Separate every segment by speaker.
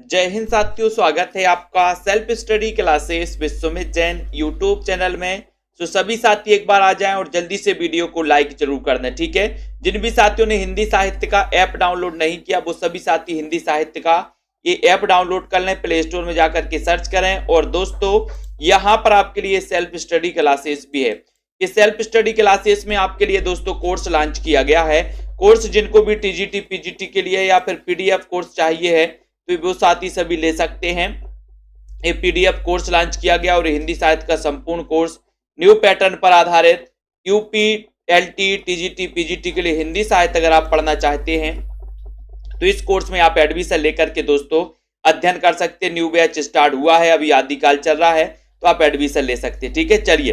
Speaker 1: जय हिंद साथियों, स्वागत है आपका self study classes Vishwamit Jain YouTube channel में। तो सभी साथी एक बार आ जाएं और जल्दी से वीडियो को लाइक जरूर कर दें, ठीक है। जिन भी साथियों ने हिंदी साहित्य का ऐप डाउनलोड नहीं किया वो सभी साथी हिंदी साहित्य का ये ऐप डाउनलोड कर लें, प्ले स्टोर में जाकर के सर्च करें। और दोस्तों यहाँ पर आपके लिए सेल्फ स्टडी क्लासेस भी है। इस सेल्फ स्टडी क्लासेस में आपके लिए दोस्तों कोर्स लॉन्च किया गया है। कोर्स जिनको भी टीजीटी पीजीटी के लिए या फिर पीडीएफ कोर्स चाहिए है तो वो साथी सभी ले सकते हैं। ये पीडीएफ कोर्स लॉन्च किया गया और हिंदी साहित्य का संपूर्ण कोर्स न्यू पैटर्न पर आधारित यूपी एलटी टीजीटी पीजीटी के लिए हिंदी साहित्य अगर आप पढ़ना चाहते हैं तो इस कोर्स में आप एडमिशन लेकर के दोस्तों अध्ययन कर सकते हैं। न्यू बैच स्टार्ट हुआ है, अभी आदिकाल चल रहा है, तो आप एडमिशन ले सकते हैं, ठीक है। चलिए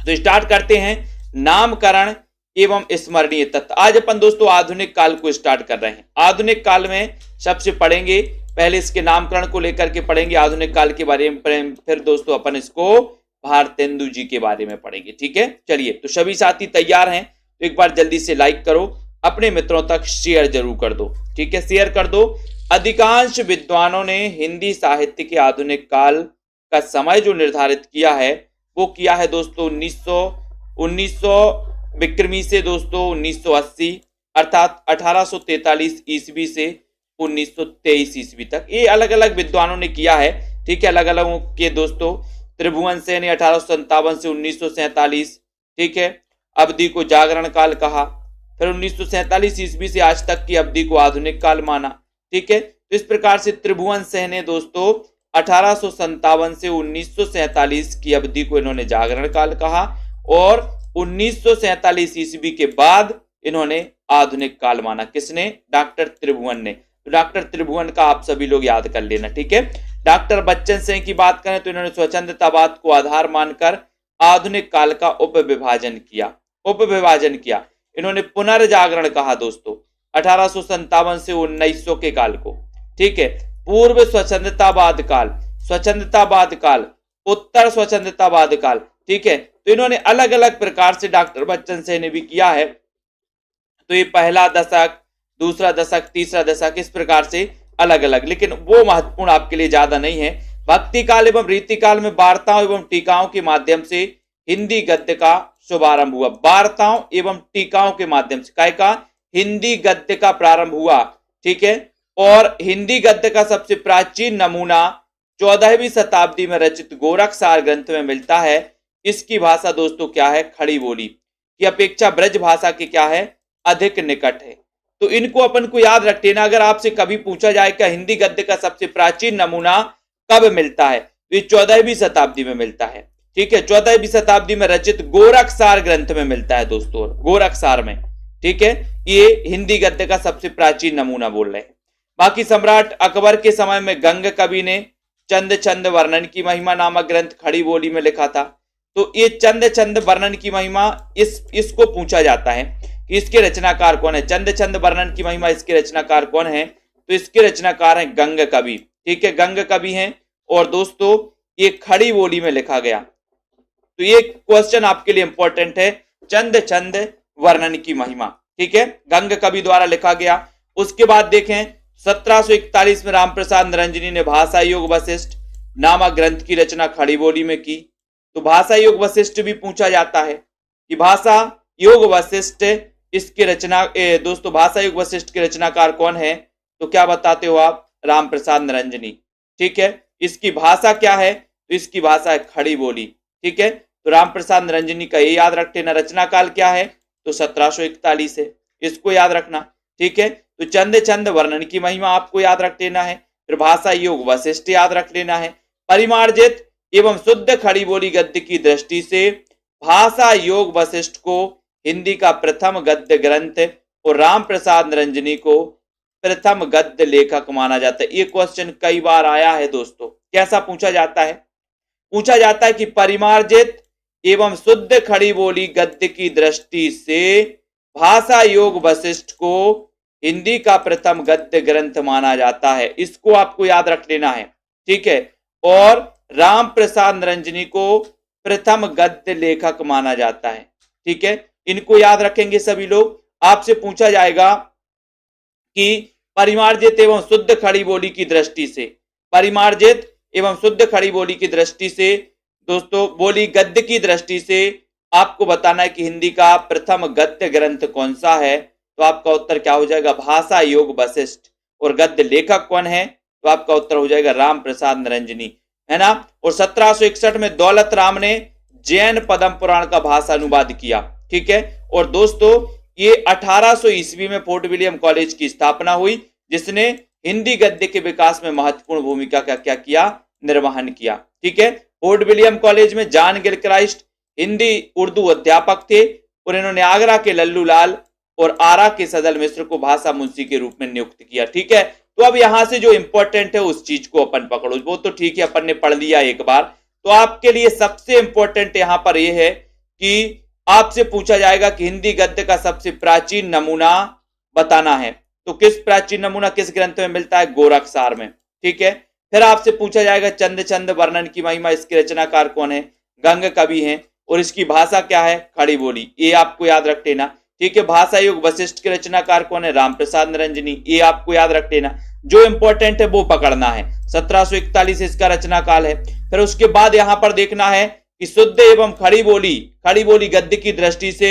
Speaker 1: तो स्टार्ट करते हैं। नामकरण एवं स्मरणीय तत्व। आज अपन दोस्तों आधुनिक काल को स्टार्ट कर रहे हैं। आधुनिक काल में सबसे पढ़ेंगे, पहले इसके नामकरण को लेकर के पढ़ेंगे आधुनिक काल के बारे में, फिर दोस्तों अपन इसको भारतेंदु जी के बारे में पढ़ेंगे, ठीक है। चलिए तो सभी साथी तैयार हैं तो एक बार जल्दी से लाइक करो, अपने मित्रों तक शेयर जरूर कर दो, ठीक है, शेयर कर दो। अधिकांश विद्वानों ने हिंदी साहित्य के आधुनिक काल का समय जो निर्धारित किया है वो किया है दोस्तों 1900 विक्रमी से दोस्तों 1980 अर्थात 1843 ईस्वी से 1923 ईस्वी तक। ये अलग अलग विद्वानों ने किया है, ठीक है, अलग अलग के दोस्तों। त्रिभुवन सेन ने 1857 से 1947, ठीक है, अवधि को जागरण काल कहा। फिर 1947 ईस्वी से आज तक की अवधि को आधुनिक काल माना, ठीक है। तो इस प्रकार से त्रिभुवन सेन ने दोस्तों 1857 से 1947 की अवधि को इन्होंने जागरण काल कहा और 1947 ईस्वी के बाद इन्होंने आधुनिक काल माना। किसने? डॉक्टर त्रिभुवन ने। तो डॉक्टर त्रिभुवन का आप सभी लोग याद कर लेना, ठीक है। डॉक्टर बच्चन सिंह की बात करें तो इन्होंने स्वच्छंदतावाद को आधार मानकर आधुनिक काल का उपविभाजन किया। इन्होंने पुनर्जागरण कहा दोस्तों 1857 से 1900 के काल को, ठीक है। पूर्व स्वच्छंदतावाद काल, उत्तर स्वच्छंदतावाद काल, ठीक है। तो इन्होंने अलग अलग प्रकार से डॉक्टर बच्चन सिंह ने भी किया है। तो ये पहला दशक, दूसरा दशक, तीसरा दशक, इस प्रकार से अलग अलग, लेकिन वो महत्वपूर्ण आपके लिए ज्यादा नहीं है। भक्ति काल एवं रीति काल में वार्ताओं एवं टीकाओं के माध्यम से हिंदी गद्य का शुभारंभ हुआ। वार्ताओं एवं टीकाओं के माध्यम से काय का हिंदी गद्य का प्रारंभ हुआ, ठीक है। और हिंदी गद्य का सबसे प्राचीन नमूना 14वीं शताब्दी में रचित गोरखसार ग्रंथ में मिलता है। इसकी भाषा दोस्तों क्या है? खड़ी बोली की अपेक्षा ब्रज भाषा की क्या है? अधिक निकट है। तो इनको अपन को याद रख लेना। अगर आपसे कभी पूछा जाए कि हिंदी गद्य का सबसे प्राचीन नमूना कब मिलता है तो ये 14वीं शताब्दी में मिलता है, ठीक है। 14वीं शताब्दी में रचित गोरखसार ग्रंथ में मिलता है दोस्तों, गोरखसार में, ठीक है। ये हिंदी गद्य का सबसे प्राचीन नमूना बोल रहे हैं। बाकी सम्राट अकबर के समय में गंग कवि ने चंद छंद वर्णन की महिमा नामक ग्रंथ खड़ी बोली में लिखा था। तो ये चंद छंद वर्णन की महिमा इसको पूछा जाता है कि इसके रचनाकार कौन है। चंद छंद वर्णन की महिमा इसके रचनाकार कौन है? तो इसके रचनाकार हैं गंग कवि, ठीक है, गंग कवि हैं। और दोस्तों ये खड़ी बोली में लिखा गया। तो ये क्वेश्चन आपके लिए इंपॉर्टेंट है, चंद छंद वर्णन की महिमा, ठीक है, गंग कवि द्वारा लिखा गया। उसके बाद देखें 1741 में रामप्रसाद निरंजनी ने भाषा योग वशिष्ठ नामक ग्रंथ की रचना खड़ी बोली में की। तो भाषा योग वशिष्ठ भी पूछा जाता है कि भाषा योग वशिष्ठ इसके रचना दोस्तों भाषा योग वशिष्ठ के रचनाकार कौन है? तो क्या बताते हो आप? रामप्रसाद निरंजनी, ठीक है। इसकी भाषा क्या है? तो इसकी भाषा है खड़ी बोली, ठीक है। तो रामप्रसाद निरंजनी का ये याद रख लेना। रचना काल क्या है? तो 1741 है, इसको याद रखना, ठीक है। तो चंद छंद वर्णन की महिमा आपको याद रख लेना है। फिर भाषा योग वशिष्ठ याद रख लेना है। परिमार्जित एवं शुद्ध खड़ी बोली गद्य की दृष्टि से भाषा योग वशिष्ठ को हिंदी का प्रथम गद्य ग्रंथ और रामप्रसाद निरंजनी को प्रथम गद्य लेखक माना जाता है। ये क्वेश्चन कई बार आया है दोस्तों। कैसा पूछा जाता है? पूछा जाता है कि परिमार्जित एवं शुद्ध खड़ी बोली गद्य की दृष्टि से भाषा योग वशिष्ठ को हिंदी का प्रथम गद्य ग्रंथ माना जाता है। इसको आपको याद रख लेना है, ठीक है। और राम प्रसाद निरंजनी को प्रथम गद्य लेखक माना जाता है, ठीक है। इनको याद रखेंगे सभी लोग। आपसे पूछा जाएगा कि परिमार्जित एवं शुद्ध खड़ी बोली की दृष्टि से, परिमार्जित एवं शुद्ध खड़ी बोली की दृष्टि से दोस्तों, बोली गद्य की दृष्टि से आपको बताना है कि हिंदी का प्रथम गद्य ग्रंथ कौन सा है। तो आपका उत्तर क्या हो जाएगा, भाषा योग वशिष्ठ। और गद्य लेखक कौन है, तो आपका उत्तर हो जाएगा राम प्रसाद निरंजनी, है ना। और 1761 में दौलत राम ने जैन पद्म पुराण का भाषा अनुवाद किया, ठीक है। और दोस्तों ये 1800 ईस्वी में फोर्ट विलियम कॉलेज की स्थापना हुई, जिसने हिंदी गद्य के विकास में महत्वपूर्ण भूमिका का क्या किया, निर्वहन किया, ठीक है। फोर्ट विलियम कॉलेज में जॉन गिलक्राइस्ट हिंदी उर्दू अध्यापक थे और इन्होंने आगरा के लल्लू लाल और आरा के सदल मिश्र को भाषा मुंशी के रूप में नियुक्त किया, ठीक है। तो अब यहां से जो इंपॉर्टेंट है उस चीज को अपन पकड़ो, वो तो ठीक है अपन ने पढ़ लिया एक बार। तो आपके लिए सबसे इंपॉर्टेंट यहां पर यह है कि आपसे पूछा जाएगा कि हिंदी गद्य का सबसे प्राचीन नमूना बताना है। तो किस प्राचीन नमूना किस ग्रंथ में मिलता है, गोरखसार में, ठीक है। फिर आपसे पूछा जाएगा चंद छंद वर्णन की महिमा, इसके रचनाकार कौन है, गंग कवि हैं, और इसकी भाषा क्या है, खड़ी बोली, ये आपको याद रख लेना, ठीक है। भाषा योग वशिष्ठ के रचनाकार कौन है, राम प्रसाद निरंजनी, ये आपको याद रख लेना। जो इंपॉर्टेंट है वो पकड़ना है, 1741 इसका रचना काल है। फिर उसके बाद यहां पर देखना है कि शुद्ध एवं खड़ी बोली गद्य की दृष्टि से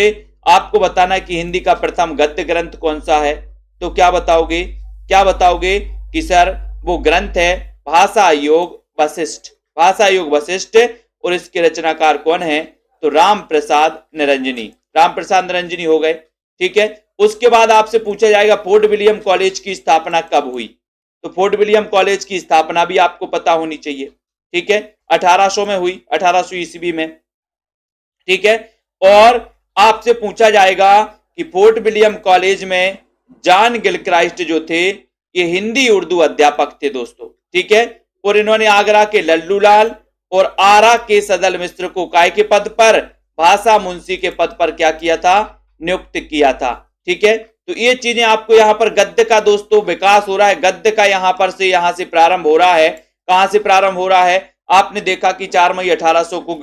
Speaker 1: आपको बताना है कि हिंदी का प्रथम गद्य ग्रंथ कौन सा है। तो क्या बताओगे कि सर वो ग्रंथ है भाषा योग वशिष्ठ, भाषा योग वशिष्ठ, और इसके रचनाकार कौन है, तो राम प्रसाद निरंजनी हो गए, ठीक है। उसके बाद आपसे पूछा जाएगा फोर्ट विलियम कॉलेज की स्थापना कब हुई। तो फोर्ट विलियम कॉलेज की स्थापना भी आपको पता होनी चाहिए, ठीक है, 1800 में हुई, 1800 ईस्वी में, ठीक है। और आपसे पूछा जाएगा कि फोर्ट विलियम कॉलेज में जॉन गिलक्राइस्ट जो थे ये हिंदी उर्दू अध्यापक थे दोस्तों, ठीक है। और इन्होंने आगरा के लल्लू लाल और आरा के सदल मिश्र को काय के पद पर, भाषा मुंशी के पद पर क्या किया था, नियुक्त किया था, ठीक है। तो ये चीजें आपको यहाँ पर गद्य का दोस्तों विकास हो रहा है, गद्य का यहाँ से प्रारंभ हो रहा है। कहां से प्रारंभ हो रहा है, आपने देखा कि 4 मई 1800 को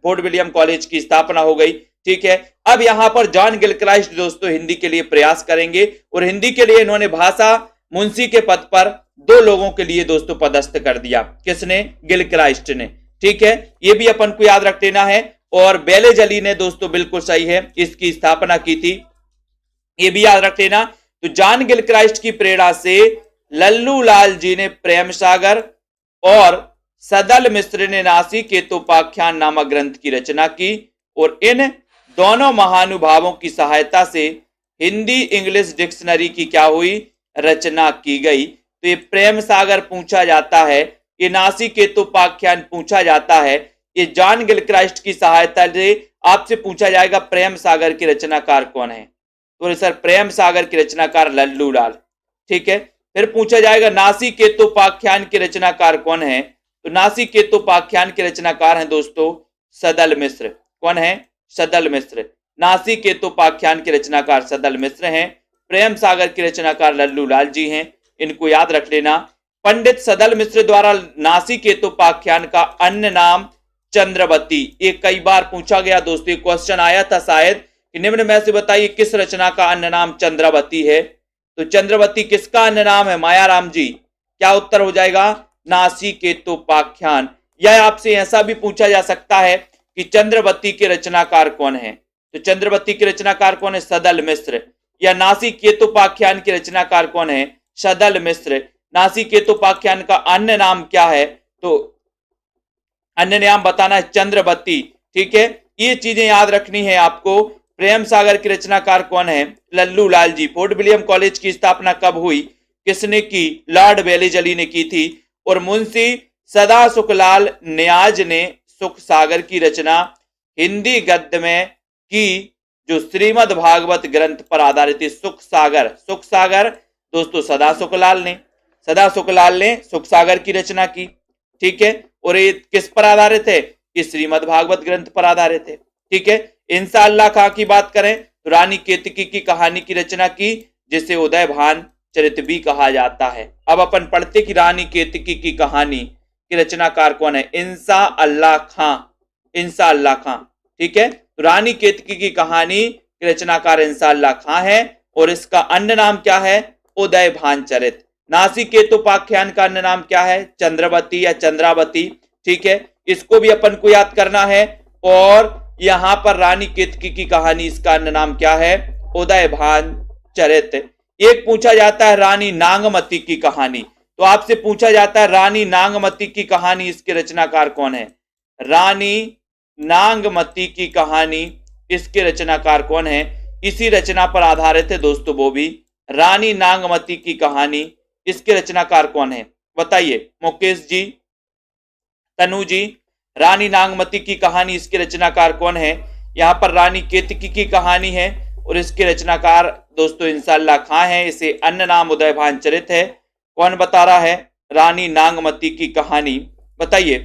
Speaker 1: फोर्ट विलियम कॉलेज की स्थापना हो गई, ठीक है। अब यहां पर जॉन गिलक्राइस्ट दोस्तों हिंदी के लिए प्रयास करेंगे और हिंदी के लिए इन्होंने भाषा मुंशी के पद पर 2 लोगों के लिए दोस्तों पदस्थ कर दिया, किसने, गिलक्राइस्ट ने, ठीक है। ये भी अपन को याद रख लेना है। और बेलेज अली ने दोस्तों, बिल्कुल सही है, इसकी स्थापना की थी, ये भी याद रख लेना। तो जॉन गिलक्राइस्ट की प्रेरणा से लल्लू लाल जी ने प्रेम सागर और सदल मिश्र ने नासी केतोपाख्यान नामक ग्रंथ की रचना की और इन दोनों महानुभावों की सहायता से हिंदी इंग्लिश डिक्शनरी की क्या हुई, रचना की गई। तो ये प्रेम सागर पूछा जाता है, ये नासी केतोपाख्यान पूछा जाता है, ये जॉन गिलक्राइस्ट की सहायता से आपसे पूछा जाएगा प्रेम सागर के रचनाकार कौन है। तो सर प्रेम सागर के रचनाकार लल्लू लाल, ठीक है। फिर पूछा जाएगा नासी केतोपाख्यान के रचनाकार कौन है। तो नासी केतोपाख्यान के रचनाकार हैं दोस्तों सदल मिश्र, कौन है, सदल मिश्र। नासी केतोपाख्यान के रचनाकार सदल मिश्र हैं, प्रेम सागर के रचनाकार लल्लू लाल जी हैं, इनको याद रख लेना। पंडित सदल मिश्र द्वारा नासी केतोपाख्यान का अन्य नाम चंद्रवती, ये कई बार पूछा गया दोस्तों, ये क्वेश्चन आया था शायद कि निम्न में से बताइए किस रचना का अन्य नाम चंद्रवती है। तो चंद्रवती किसका अन्य नाम है, मायाराम जी, क्या उत्तर हो जाएगा, नासी केतोपाख्यान। या आपसे ऐसा भी पूछा जा सकता है कि चंद्रवती के रचनाकार कौन है। तो चंद्रवती के रचनाकार कौन है, सदल मिश्र। या नासी केतोपाख्यान के रचनाकार कौन है, सदल मिश्र। नासी केतोपाख्यान का अन्य नाम क्या है, तो अन्य नाम बताना है चंद्रवती, ठीक है। ये चीजें याद रखनी है आपको। प्रेम सागर के रचनाकार कौन है, Lallu Lal ji. Fort William college की स्थापना कब हुई, किसने की, लॉर्ड बेलेज अली ने की थी। और मुंशी सदा सुखलाल नियाज ने सुख सागर की रचना हिंदी गद्य में की, जो श्रीमद् भागवत ग्रंथ पर आधारित है। सुख सागर दोस्तों सदा सुखलाल ने सुख सागर की रचना की, ठीक है। और ये किस पर आधारित है, ये श्रीमद् भागवत ग्रंथ पर आधारित है, ठीक है। इंशाअल्लाह खां की बात करें तो रानी केतकी की कहानी की रचना की, जिसे उदय भान चरित भी कहा जाता है। अब अपन पढ़ते कि रानी केतकी की कहानी की रचनाकार कौन है, इंशाअल्लाह खां, ठीक है। तो रानी केतकी की कहानी की रचनाकार इंशाअल्लाह खां है और इसका अन्य नाम क्या है, उदयभान चरित। नासिकेतोपाख्यान का अन्य नाम क्या है? चंद्रवती या चंद्रावती। ठीक है, इसको भी अपन को याद करना है। और यहां पर रानी केतकी की कहानी, इसका अन्य नाम क्या है? उदयभान चरित। एक पूछा जाता है रानी नागमती की कहानी, तो आपसे पूछा जाता है रानी नागमती की कहानी, इसके रचनाकार कौन है? रानी नागमती की कहानी, इसके रचनाकार कौन है? इसी रचना पर आधारित है दोस्तों वो भी। रानी नागमती की कहानी, इसके रचनाकार कौन है? बताइए मुकेश जी, तनु जी। रानी नागमती की कहानी, इसके रचनाकार कौन है? यहां पर रानी केतकी की कहानी है और इसके रचनाकार दोस्तों इंशाअल्लाह खां है। इसे अन्य नाम उदयभान चरित है। कौन बता रहा है? रानी नागमती की कहानी, बताइए।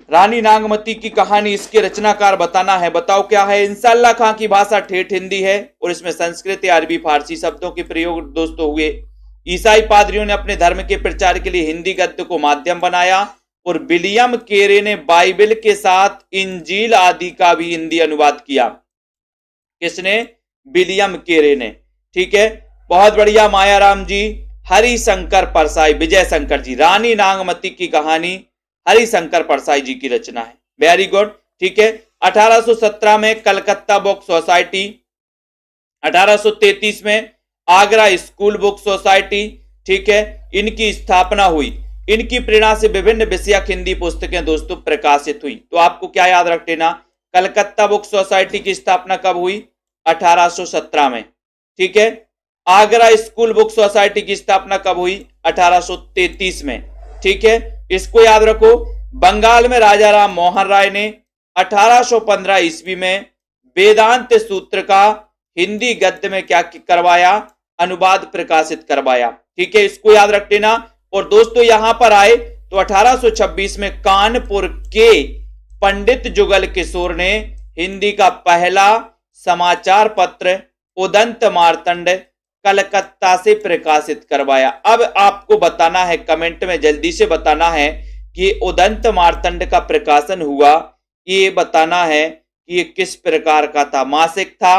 Speaker 1: रानी नागमती की कहानी, इसके रचनाकार बताना है। बताओ क्या है? इंशाअल्लाह खां की भाषा ठेठ हिंदी है और इसमें संस्कृत, अरबी, फारसी शब्दों के प्रयोग दोस्तों हुए। ईसाई पादरियों ने अपने धर्म के प्रचार के लिए हिंदी गद्य को माध्यम बनाया और विलियम केरे ने बाइबल के साथ इंजील आदि का भी हिंदी अनुवाद किया। किसने? विलियम केरे ने। ठीक है, बहुत बढ़िया मायाराम जी। हरिशंकर परसाई, विजय शंकर जी। रानी नागमती की कहानी हरिशंकर परसाई जी की रचना है। Very good. ठीक है, 1817 में कलकत्ता बुक सोसाइटी, 1833 में आगरा स्कूल बुक सोसाइटी, ठीक है, इनकी स्थापना हुई। इनकी प्रेरणा से विभिन्न विषयक हिंदी पुस्तकें दोस्तों प्रकाशित हुई। तो आपको क्या याद रख लेना? कलकत्ता बुक सोसाइटी की स्थापना कब हुई? 1817 में। ठीक है, आगरा स्कूल बुक सोसाइटी की स्थापना कब हुई? 1833 में। ठीक है, इसको याद रखो। बंगाल में राजा राम मोहन राय ने 1815 ईस्वी में वेदांत सूत्र का हिंदी गद्य में क्या करवाया? अनुवाद प्रकाशित करवाया। ठीक है, इसको याद रख लेना। और दोस्तों यहां पर आए तो 1826 में कानपुर के पंडित जुगल किशोर ने हिंदी का पहला समाचार पत्र उदंत मार्तंड कलकत्ता से प्रकाशित करवाया। अब आपको बताना है, कमेंट में जल्दी से बताना है कि उदंत मार्तंड का प्रकाशन हुआ, ये बताना है कि ये किस प्रकार का था। मासिक था,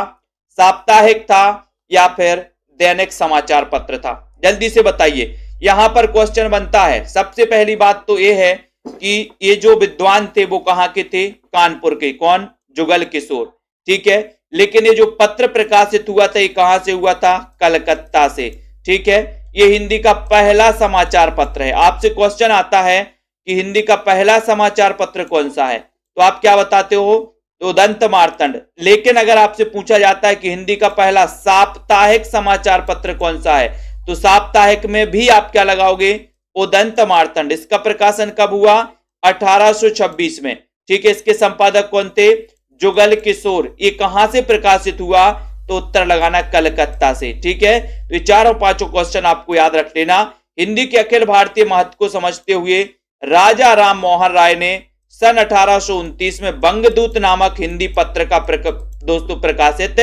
Speaker 1: साप्ताहिक था या फिर दैनिक समाचार पत्र था? जल्दी से बताइए। यहां पर क्वेश्चन बनता है। सबसे पहली बात तो ये है कि ये जो विद्वान थे वो कहां के थे? कानपुर के। कौन? जुगल किशोर। ठीक है, लेकिन ये जो पत्र प्रकाशित हुआ था ये कहां से हुआ था? कलकत्ता से। ठीक है, ये हिंदी का पहला समाचार पत्र है। आपसे क्वेश्चन आता है कि हिंदी का पहला समाचार पत्र कौन सा है, तो आप क्या बताते हो? तो उदंत मार्तंड। लेकिन अगर आपसे पूछा जाता है कि हिंदी का पहला साप्ताहिक समाचार पत्र कौन सा है, तो साप्ताहिक में भी आप क्या लगाओगे? उदंत मार्तंड। इसका प्रकाशन कब हुआ? 1826 में। ठीक है, इसके संपादक कौन थे? जुगल किशोर। ये कहां से प्रकाशित हुआ? तो उत्तर लगाना कलकत्ता से। ठीक है, तो ये चारों पांचों क्वेश्चन आपको याद रख लेना। हिंदी के अखिल भारतीय महत्व को समझते हुए राजा राम मोहन राय ने सन 1829 में बंगदूत नामक हिंदी पत्र का दोस्तों प्रकाशित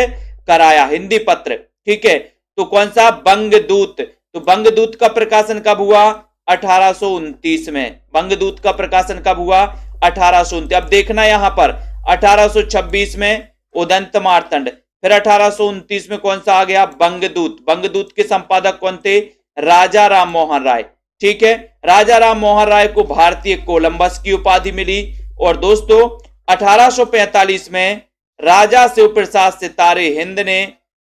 Speaker 1: कराया। हिंदी पत्र। ठीक है, तो कौन सा? बंगदूत। तो बंगदूत का प्रकाशन कब हुआ? 1829 में। बंगदूत का प्रकाशन कब हुआ? 1829। अब देखना यहां पर 1826 में उदंत मार्तंड, फिर 1829 में कौन सा आ गया? बंगदूत। बंगदूत के संपादक कौन थे? राजा राम मोहन राय। ठीक है, राजा राम मोहन राय को भारतीय कोलंबस की उपाधि मिली। और दोस्तों 1845 में राजा शिव प्रसाद सितारे हिंद ने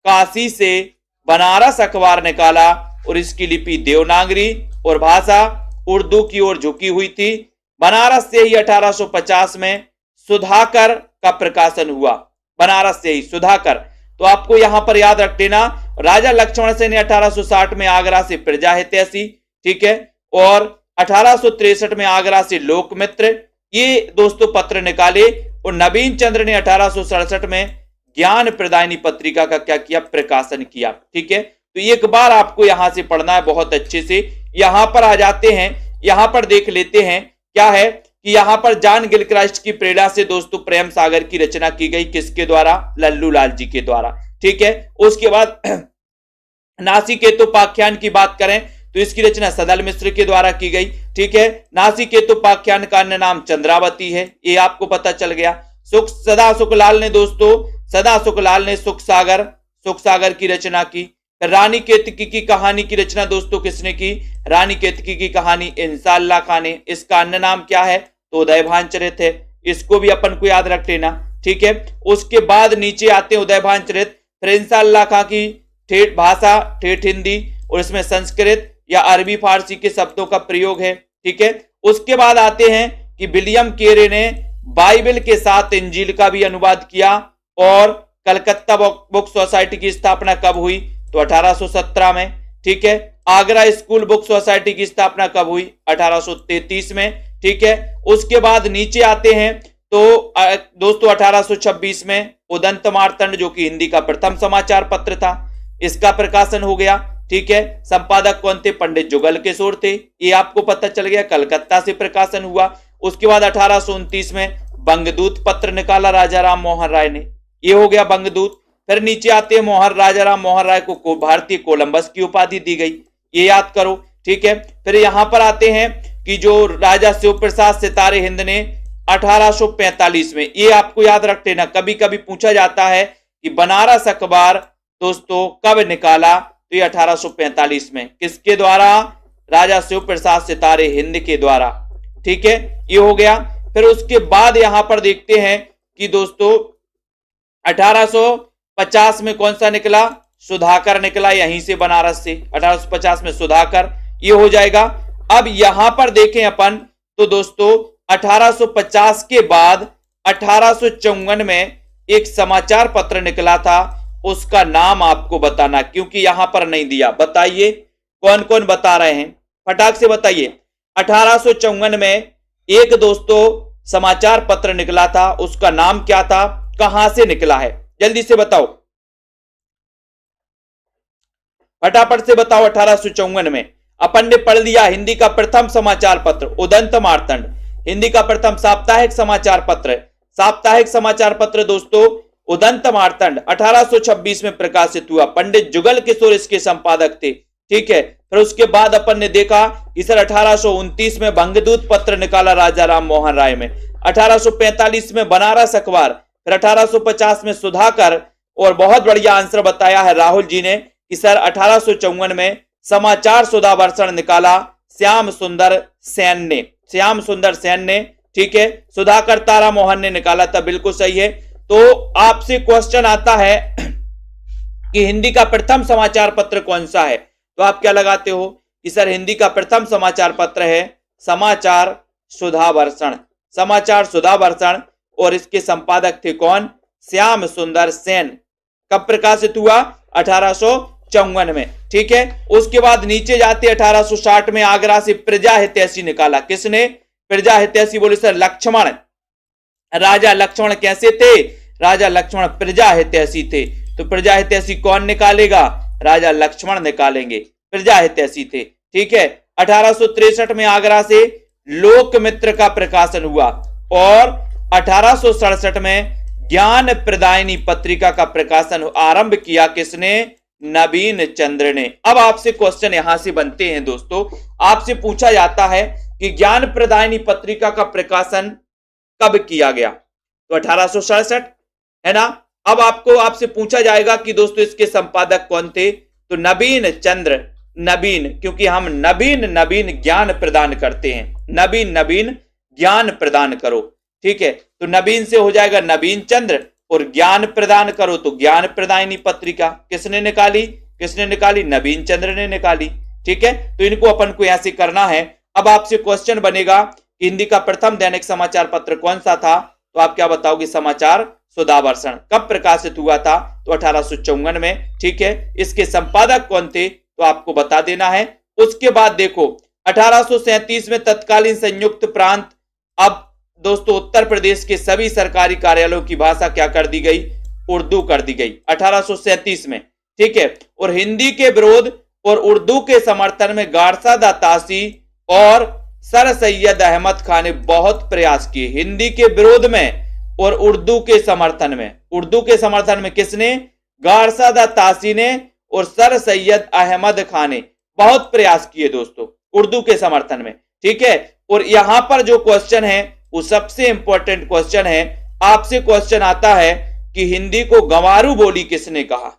Speaker 1: काशी से बनारस अखबार निकाला और इसकी लिपि देवनागरी और भाषा उर्दू की ओर झुकी हुई थी। बनारस से ही 1850 में सुधाकर का प्रकाशन हुआ। बनारस से ही सुधाकर। तो आपको यहां पर याद रख लेना। राजा लक्ष्मण सेन ने 1860 में आगरा से प्रजा हितैषी, ठीक है, और 1863 में आगरा से लोकमित्र, ये दोस्तों पत्र निकाले। और नवीन चंद्र ने 1867 में ज्ञान प्रदायिनी पत्रिका का क्या किया? प्रकाशन किया। ठीक है, तो एक बार आपको यहां से पढ़ना है बहुत अच्छे से। यहां पर आ जाते हैं, यहां पर देख लेते हैं क्या है कि यहां पर जॉन गिलक्राइस्ट की प्रेरणा से दोस्तों प्रेम सागर की रचना की गई। किसके द्वारा? लल्लू लाल जी के द्वारा। ठीक है, उसके बाद नासिकेतोपाख्यान की बात करें तो इसकी रचना सदल मिश्र के द्वारा की गई। ठीक है, नासिकेतोपाख्यान का अन्य नाम चंद्रावती है, ये आपको पता चल गया। सदा सुखलाल ने दोस्तों, सदा सुखलाल ने सुख सागर की रचना की। रानी केतकी की कहानी की रचना दोस्तों किसने की? रानी केतकी की कहानी इंसाल्लाह खां ने। इसका अन्य नाम क्या है? तो उदयभान चरित है। इसको भी अपन को याद रख लेना, ठीक है। उसके बाद नीचे आते हैं उदयभान चरित, फिर इंसाल्लाह खां की ठेठ भाषा, ठेठ हिंदी, और इसमें संस्कृत या अरबी फारसी के शब्दों का प्रयोग है, ठीक है। उसके बाद आते हैं कि विलियम केरे ने बाइबल के साथ इंजील का भी अनुवाद किया। और कलकत्ता बुक सोसाइटी की स्थापना कब हुई? तो 1817 में, ठीक है। आगरा स्कूल बुक सोसाइटी की स्थापना कब हुई? 1833 में, ठीक है। उसके बाद नीचे आते हैं तो दोस्तों 1826 में उदंत मार्तंड, जो कि हिंदी का प्रथम समाचार पत्र था, इसका प्रकाशन हो गया, ठीक है। संपादक कौन थे? पंडित जुगल किशोर थे, ये आपको पता चल गया। कलकत्ता से प्रकाशन हुआ। उसके बाद 1829 में बंगदूत पत्र निकाला राजा राम मोहन राय ने, ये हो गया बंगदूत। फिर नीचे आते हैं राजा राम मोहन राय को भारतीय कोलंबस की उपाधि दी गई, ये याद करो, ठीक है। फिर यहां पर आते हैं कि जो राजा शिव प्रसाद सितारे हिंद ने 1845 में, ये आपको याद रख लेना, कभी कभी पूछा जाता है कि बनारस अखबार दोस्तों कब निकाला? तो ये 1845 में। किसके द्वारा? राजा शिव प्रसाद सितारे हिंद के द्वारा, ठीक है, ये हो गया। फिर उसके बाद यहां पर देखते हैं कि दोस्तों 1850 में कौन सा निकला? सुधाकर निकला, यहीं से बनारस से, 1850 में सुधाकर, ये हो जाएगा। अब यहां पर देखें अपन तो दोस्तों 1850 के बाद 1854 में एक समाचार पत्र निकला था, उसका नाम आपको बताना, क्योंकि यहां पर नहीं दिया। बताइए कौन कौन बता रहे हैं, फटाक से बताइए। 1854 में एक दोस्तों समाचार पत्र निकला था, उसका नाम क्या था, कहां से निकला है, जल्दी से बताओ, फटाफट से बताओ। 1854 में अपन ने पढ़ लिया हिंदी का प्रथम समाचार पत्र उदंत मार्तंड, हिंदी का प्रथम साप्ताहिक समाचार पत्र, साप्ताहिक समाचार पत्र दोस्तों उदंत मार्तंड 1826 में प्रकाशित हुआ। पंडित जुगल किशोर इसके संपादक थे, ठीक है। फिर उसके बाद अपन ने देखा कि सर 1829 में बंगदूत पत्र निकाला राजा राम मोहन राय में, 1845 में बनारस अखबार, फिर 1850 में सुधाकर, और बहुत बढ़िया आंसर बताया है राहुल जी ने कि सर 1854 में समाचार सुधावर्षण निकाला श्याम सुंदर सेन ने, श्याम सुंदर सेन ने, ठीक है। सुधाकर तारा मोहन ने निकाला था, बिल्कुल सही है। तो आपसे क्वेश्चन आता है कि हिंदी का प्रथम समाचार पत्र कौन सा है, तो आप क्या लगाते हो कि सर हिंदी का प्रथम समाचार पत्र है समाचार सुधावर्षण, समाचार सुधावर्षण, और इसके संपादक थे कौन? श्याम सुंदर सेन। कब प्रकाशित हुआ? 1854 में, ठीक है। उसके बाद नीचे जाते 1860 में आगरा से प्रजा हितैषी निकाला, किसने? प्रजा हितैषी। बोले सर लक्ष्मण, राजा लक्ष्मण कैसे थे? राजा लक्ष्मण प्रजा हितैषी थे। तो प्रजा हितैषी कौन निकालेगा? राजा लक्ष्मण निकालेंगे, प्रजा हितैषी थे, ठीक है। 1863 में आगरा से लोकमित्र का प्रकाशन हुआ, और 1867 में ज्ञान प्रदायिनी पत्रिका का प्रकाशन आरंभ किया किसने? नवीन चंद्र ने। अब आपसे क्वेश्चन यहां से बनते हैं दोस्तों, आपसे पूछा जाता है कि ज्ञान प्रदायिनी पत्रिका का प्रकाशन कब किया गया? तो 1867 है ना। अब आपसे पूछा जाएगा कि दोस्तों इसके संपादक कौन थे? तो नवीन चंद्र, नवीन, क्योंकि हम नवीन नवीन ज्ञान प्रदान करते हैं, नवीन नवीन ज्ञान प्रदान करो, ठीक है। तो नवीन से हो जाएगा नवीन चंद्र, और ज्ञान प्रदान करो तो ज्ञान प्रदायिनी पत्रिका किसने निकाली? किसने निकाली? नवीन चंद्र ने निकाली, ठीक है। तो इनको अपन को ऐसे करना है। अब आपसे क्वेश्चन बनेगा कि हिंदी का प्रथम दैनिक समाचार पत्र कौन सा था, तो आप क्या बताओगे? समाचार सुधावर्षण। कब प्रकाशित हुआ था? तो 1854 में, ठीक है। इसके संपादक कौन थे? तो आपको बता देना है। उसके बाद देखो 1837 में तत्कालीन संयुक्त प्रांत, अब दोस्तों उत्तर प्रदेश के सभी सरकारी कार्यालयों की भाषा क्या कर दी गई? उर्दू कर दी गई 1837 में, ठीक है। और हिंदी के विरोध और उर्दू के समर्थन में गारसादा तासी और सर सैयद अहमद खान ने बहुत प्रयास किए। हिंदी के विरोध में और उर्दू के समर्थन में, उर्दू के समर्थन में किसने? गारसादा तासी ने और सर सैयद अहमद खान ने बहुत प्रयास किए दोस्तों उर्दू के समर्थन में, ठीक है। और यहां पर जो क्वेश्चन है वो सबसे इंपॉर्टेंट क्वेश्चन है। आपसे क्वेश्चन आता है कि हिंदी को गंवारू बोली किसने कहा?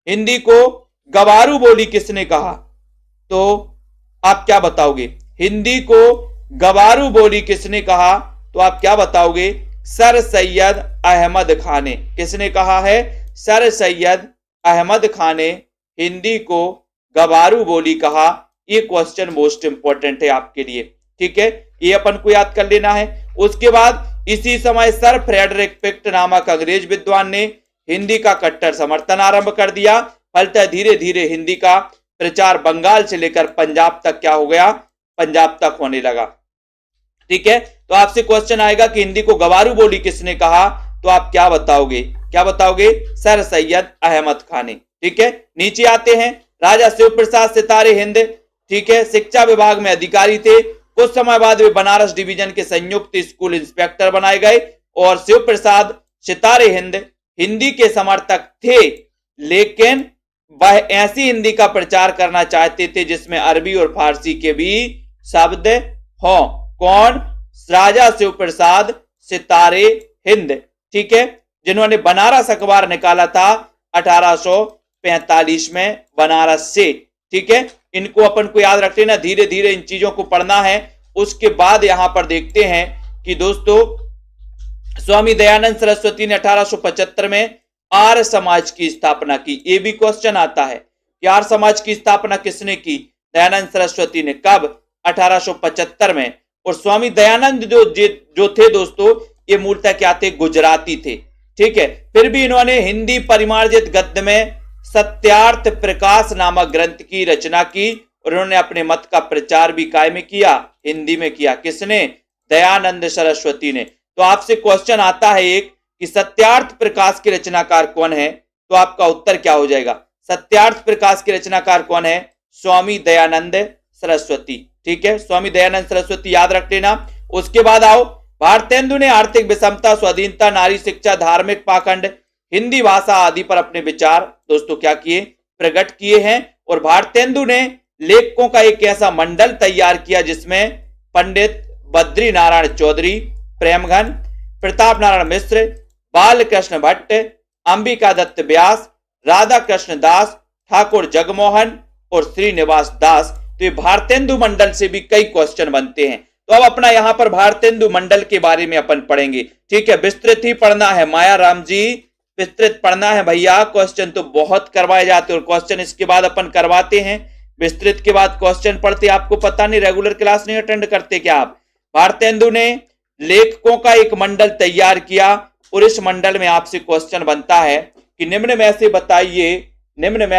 Speaker 1: हिंदी को गवारू बोली किसने कहा? तो आप क्या बताओगे? हिंदी को गवारू बोली किसने कहा? तो आप क्या बताओगे? सर सैयद अहमद खान ने। किसने कहा है? सर सैयद अहमद खान ने हिंदी को गवारू बोली कहा। ये क्वेश्चन मोस्ट इंपॉर्टेंट है आपके लिए, ठीक है, ये अपन को याद कर लेना है। उसके बाद इसी समय सर फ्रेडरिक पिक्ट नामक अंग्रेज विद्वान ने हिंदी का कट्टर समर्थन आरंभ कर दिया। फलतः धीरे धीरे हिंदी का प्रचार बंगाल से लेकर पंजाब तक क्या हो गया? पंजाब तक होने लगा, ठीक है। तो आपसे क्वेश्चन आएगा कि हिंदी को गवारू बोली किसने कहा? तो आप क्या बताओगे? क्या बताओगे? सर सैयद अहमद खान ने, ठीक है। नीचे आते हैं, राजा शिव प्रसाद सितारे हिंद, ठीक है, शिक्षा विभाग में अधिकारी थे। कुछ समय बाद वे बनारस डिवीजन के संयुक्त स्कूल इंस्पेक्टर बनाए गए और शिव प्रसाद सितारे हिंद हिंदी के समर्थक थे, लेकिन वह ऐसी हिंदी का प्रचार करना चाहते थे जिसमें अरबी और फारसी के भी शब्द हो। कौन? राजा शिव प्रसाद सितारे हिंद, ठीक है, जिन्होंने बनारस अखबार निकाला था 1845 में बनारस से, ठीक है। इनको अपन को याद रख लेना, धीरे धीरे इन चीजों को पढ़ना है। उसके बाद यहां पर देखते हैं कि दोस्तों स्वामी दयानंद सरस्वती ने 1875 में आर्य समाज की स्थापना की। ये भी क्वेश्चन आता है कि आर्य समाज की स्थापना किसने की? दयानंद सरस्वती ने। कब? 1875 में। और स्वामी दयानंद जो थे दोस्तों, ये मूलतः क्या थे? गुजराती थे, ठीक है। फिर भी इन्होंने हिंदी परिमार्जित गद्य में सत्यार्थ प्रकाश नामक ग्रंथ की रचना की और उन्होंने अपने मत का प्रचार भी काय में किया? हिंदी में किया। किसने? दयानंद सरस्वती ने। तो आपसे क्वेश्चन आता है एक कि सत्यार्थ प्रकाश के रचनाकार कौन है? तो आपका उत्तर क्या हो जाएगा? सत्यार्थ प्रकाश के रचनाकार कौन है? स्वामी दयानंद सरस्वती, ठीक है, स्वामी दयानंद सरस्वती, याद रख लेना। उसके बाद आओ, भारतेंदु ने आर्थिक विषमता, स्वाधीनता, नारी शिक्षा, धार्मिक पाखंड, हिंदी भाषा आदि पर अपने विचार दोस्तों क्या किए? प्रकट किए हैं। और भारतेंदु ने लेखकों का एक ऐसा मंडल तैयार किया जिसमें पंडित बद्री नारायण चौधरी, प्रेमघन, प्रताप नारायण मिश्र, बालकृष्ण भट्ट, अंबिका दत्त व्यास, राधा कृष्ण दास, ठाकुर जगमोहन और श्रीनिवास दास। तो ये भारतेंदु मंडल से भी कई क्वेश्चन बनते हैं। तो अब अपना यहां पर भारतेंदु मंडल के बारे में अपन पढ़ेंगे, ठीक है। विस्तृत ही पढ़ना है माया राम जी, विस्तृत पढ़ना है भैया। क्वेश्चन तो बहुत करवाए जाते हैं और क्वेश्चन इसके बाद अपन करवाते हैं, विस्तृत के बाद क्वेश्चन पढ़ते। आपको पता नहीं रेगुलर क्लास नहीं अटेंड करते क्या आप? भारतेंदु ने लेखकों का एक मंडल तैयार किया और इस मंडल में आपसे क्वेश्चन बनता है कि निम्न में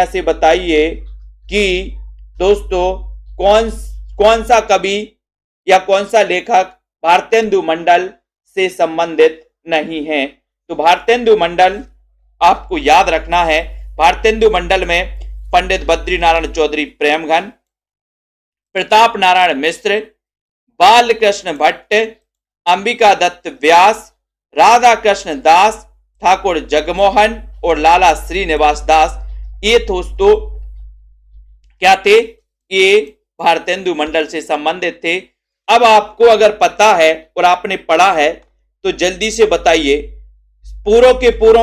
Speaker 1: से बताइए कि दोस्तों कौन सा कवि या कौन सा लेखक भारतेंदु मंडल से संबंधित नहीं है? तो भारतेंदु मंडल आपको याद रखना है। भारतेंदु मंडल में पंडित बद्री नारायण चौधरी प्रेमघन, प्रताप नारायण मिश्र, बालकृष्ण भट्ट, अंबिका दत्त व्यास, राधा कृष्ण दास, ठाकुर जगमोहन और लाला श्रीनिवास दास, ये दोस्तों क्या थे? ये भारतेंदु मंडल से संबंधित थे। अब आपको अगर पता है और आपने पढ़ा है तो जल्दी से बताइए, पूरों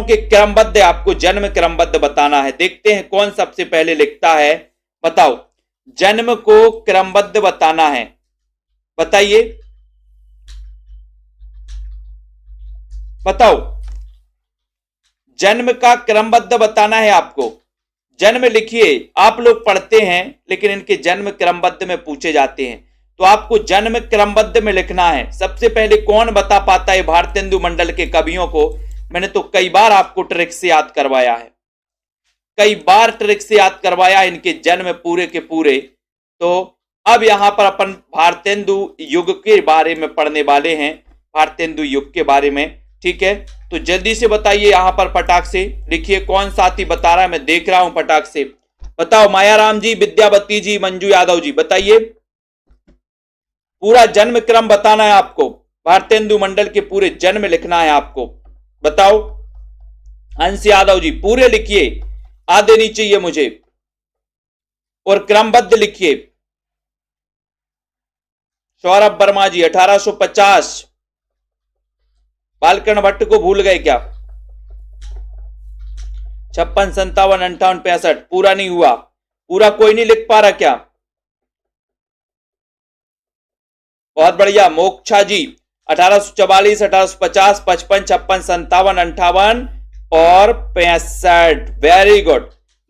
Speaker 1: के क्रमबद्ध आपको जन्म क्रमबद्ध बताना है। देखते हैं कौन सबसे पहले लिखता है, बताओ। जन्म को क्रमबद्ध बताना है, बताइए, बताओ। जन्म का क्रमबद्ध बताना है आपको। जन्म लिखिए, आप लोग पढ़ते हैं लेकिन इनके जन्म क्रमबद्ध में पूछे जाते हैं, तो आपको जन्म क्रमबद्ध में लिखना है। सबसे पहले कौन बता पाता है भारतेंदु मंडल के कवियों को? मैंने तो कई बार आपको ट्रिक से याद करवाया है, कई बार ट्रिक से याद करवाया इनके जन्म पूरे के पूरे। तो अब यहां पर अपन भारतेंदु युग के बारे में पढ़ने वाले हैं, भारतेंदु युग के बारे में, ठीक है। तो जल्दी से बताइए, यहां पर फटाक से लिखिए, कौन साथी बता रहा है? मैं देख रहा हूं, फटाक से बताओ। मायाराम जी, विद्यावती जी, मंजू यादव जी, बताइए। पूरा जन्म क्रम बताना है आपको, भारतेंदु मंडल के पूरे जन्म लिखना है आपको, बताओ। हंस यादव जी पूरे लिखिए, आधे नहीं चाहिए मुझे, और क्रमबद्ध लिखिए। सौरभ वर्मा जी 1850, बालकृष्ण भट्ट को भूल गए क्या? 56, 57, 58, 65 पूरा नहीं हुआ। पूरा कोई नहीं लिख पा रहा क्या? बहुत बढ़िया मोक्षा जी 1844, 1850, 55, 56, 57, 58 और 65। वेरी गुड,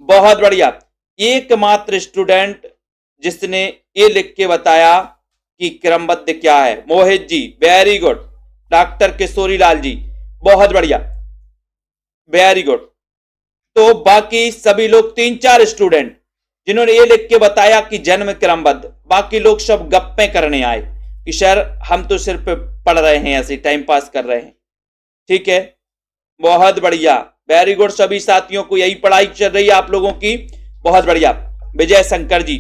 Speaker 1: बहुत बढ़िया। एकमात्र स्टूडेंट जिसने ये लिख के बताया कि क्रमबद्ध क्या है, Mohit ji, very good. Doctor Kishori Lal ji, बहुत बढ़िया, वेरी गुड। तो बाकी सभी लोग 3-4 स्टूडेंट जिन्होंने ये लिख के बताया कि जन्म क्रमबद्ध, बाकी लोग सब गप्पे करने आए कि सर हम तो सिर्फ पढ़ रहे हैं, ऐसे टाइम पास कर रहे हैं। ठीक है, बहुत बढ़िया, वेरी गुड। सभी साथियों को यही पढ़ाई चल रही है आप लोगों की, बहुत बढ़िया। विजय शंकर जी,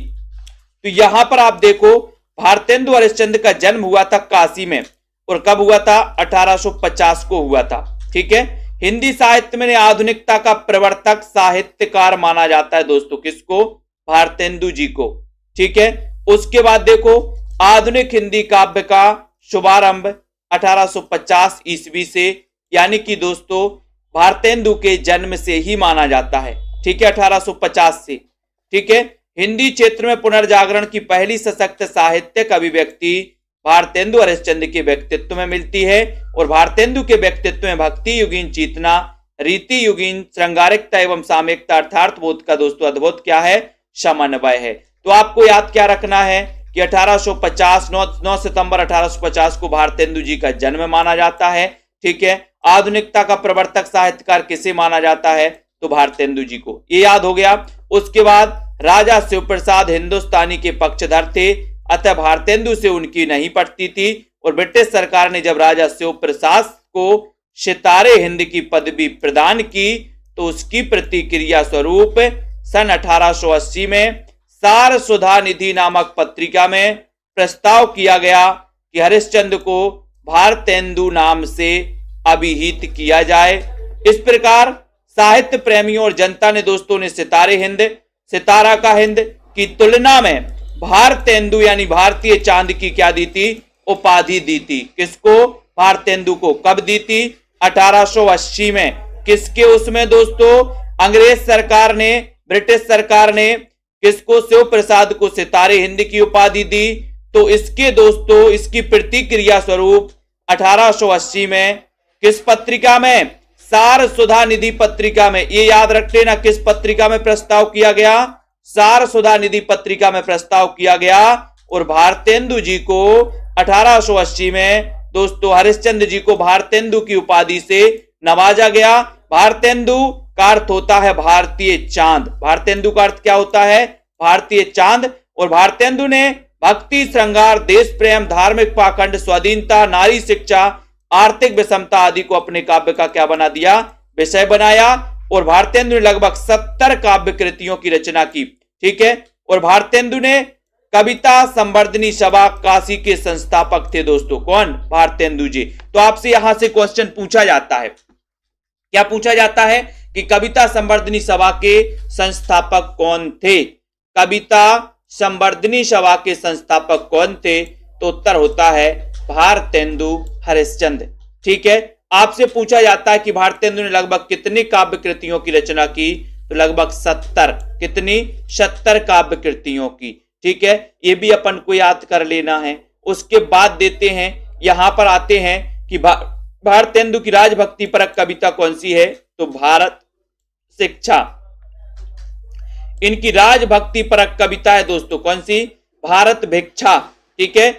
Speaker 1: तो यहां पर आप देखो भारतेंदु हरिश्चंद्र का जन्म हुआ था काशी में, और कब हुआ था? 1850 को हुआ था। ठीक है, हिंदी साहित्य में आधुनिकता का प्रवर्तक साहित्यकार माना जाता है दोस्तों, किसको? भारतेंदु जी को। ठीक है, उसके बाद देखो आधुनिक हिंदी काव्य का शुभारंभ 1850 ईस्वी से, यानी कि दोस्तों भारतेंदु के जन्म से ही माना जाता है। ठीक है, 1850 से। ठीक है, हिंदी क्षेत्र में पुनर्जागरण की पहली सशक्त साहित्यिक अभिव्यक्ति भारतेंदु हरिश्चंद्र के व्यक्तित्व में मिलती है, और भारतेंदु के व्यक्तित्व में भक्ति युगीन चेतना, रीति युगीन श्रृंगारिकता एवं सामयिकता अर्थात बोध का दोस्तों अद्भुत क्या है? समन्वय है। तो आपको याद क्या रखना है कि 1850 9 सितंबर 1850 को भारतेंदु जी का जन्म माना जाता है। ठीक है, आधुनिकता का प्रवर्तक साहित्यकार किसे माना जाता है? तो भारतेंदु जी को, ये याद हो गया। उसके बाद राजा शिवप्रसाद हिंदुस्तानी के पक्षधर थे, अतः भारतेंदु से उनकी नहीं पटती थी, और ब्रिटिश सरकार ने जब राजा शिवप्रसाद को सितारे हिंद की पदवी प्रदान की तो उसकी प्रतिक्रिया स्वरूप सन 1880 में सार सुधा निधि नामक पत्रिका में प्रस्ताव किया गया कि हरिश्चंद्र को भारतेंदु नाम से अभिहित किया जाए। इस प्रकार साहित्य प्रेमियों और जनता ने दोस्तों ने सितारे हिंद, सितारा का हिंद की तुलना में भारतेंदु यानी भारतीय चांद की क्या दी थी? उपाधि दी थी। किसको? भारतेंदु को। कब दी थी? 1880 में। किसके उसमें दोस्तों? अंग्रेज सरकार ने, ब्रिटिश सरकार ने किसको? शिव प्रसाद को सितारे हिंद की उपाधि दी। तो इसके दोस्तों इसकी प्रतिक्रिया स्वरूप 1880 में किस पत्रिका में? सार सुधा निधि पत्रिका में। ये याद रख लेना, किस पत्रिका में प्रस्ताव किया गया? सार सुधा निधि पत्रिका में प्रस्ताव किया गया, और भारतेंदु जी को 1880 में दोस्तों हरिश्चंद्र जी को भारतेंदु की उपाधि से नवाजा गया। भारतेंदु का अर्थ होता है भारतीय चांद। भारतेंदु का अर्थ क्या होता है? भारतीय चांद। और भारतेंदु ने भक्ति, श्रृंगार, देश प्रेम, धार्मिक पाखंड, स्वाधीनता, नारी शिक्षा, आर्थिक विषमता आदि को अपने काव्य का क्या बना दिया? विषय बनाया। और भारतेंदु ने लगभग 70 काव्य कृतियों की रचना की। ठीक है, और भारतेंदु ने कविता संवर्धनी सभा काशी के संस्थापक थे दोस्तों। कौन? भारतेंदु जी। तो आपसे यहां से क्वेश्चन पूछा जाता है, क्या पूछा जाता है कि कविता संवर्धनी सभा के संस्थापक कौन थे? कविता संवर्धनी सभा के संस्थापक कौन थे? तो उत्तर होता है भारतेंदु हरिश्चंद्र। ठीक है, आपसे पूछा जाता है कि भारतेंदु ने लगभग कितनी काव्य कृतियों की रचना की? तो लगभग 70। कितनी? 70 काव्य कृतियों की। ठीक है, ये भी अपन को याद कर लेना है। उसके बाद देते हैं, यहां पर आते हैं कि भारतेंदु की राजभक्ति परक कविता कौन सी है? तो भारत शिक्षा। इनकी राजभक्ति परक कविता है दोस्तों कौन सी? भारत भिक्षा। ठीक है,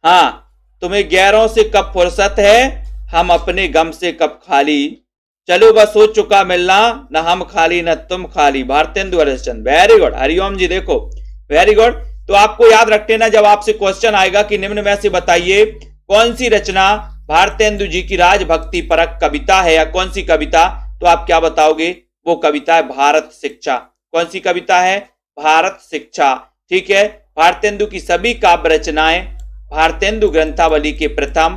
Speaker 1: हाँ, तुम्हें गैरों से कब फुर्सत है, हम अपने गम से कब खाली, चलो बस हो चुका मिलना, न हम खाली न तुम खाली। भारतेंदु हरिश्चंद्र। Very good. हरिओम जी देखो, वेरी गुड। तो आपको याद रख लेना, जब आपसे क्वेश्चन आएगा कि निम्न में से बताइए कौन सी रचना भारतेंदु जी की राजभक्ति परक कविता है, या कौन सी कविता, तो आप क्या बताओगे? वो कविता है भारत शिक्षा। कौन सी कविता है? भारत शिक्षा। ठीक है, भारतेंदु की सभी काव्य रचनाएं भारतेंदु ग्रंथावली के प्रथम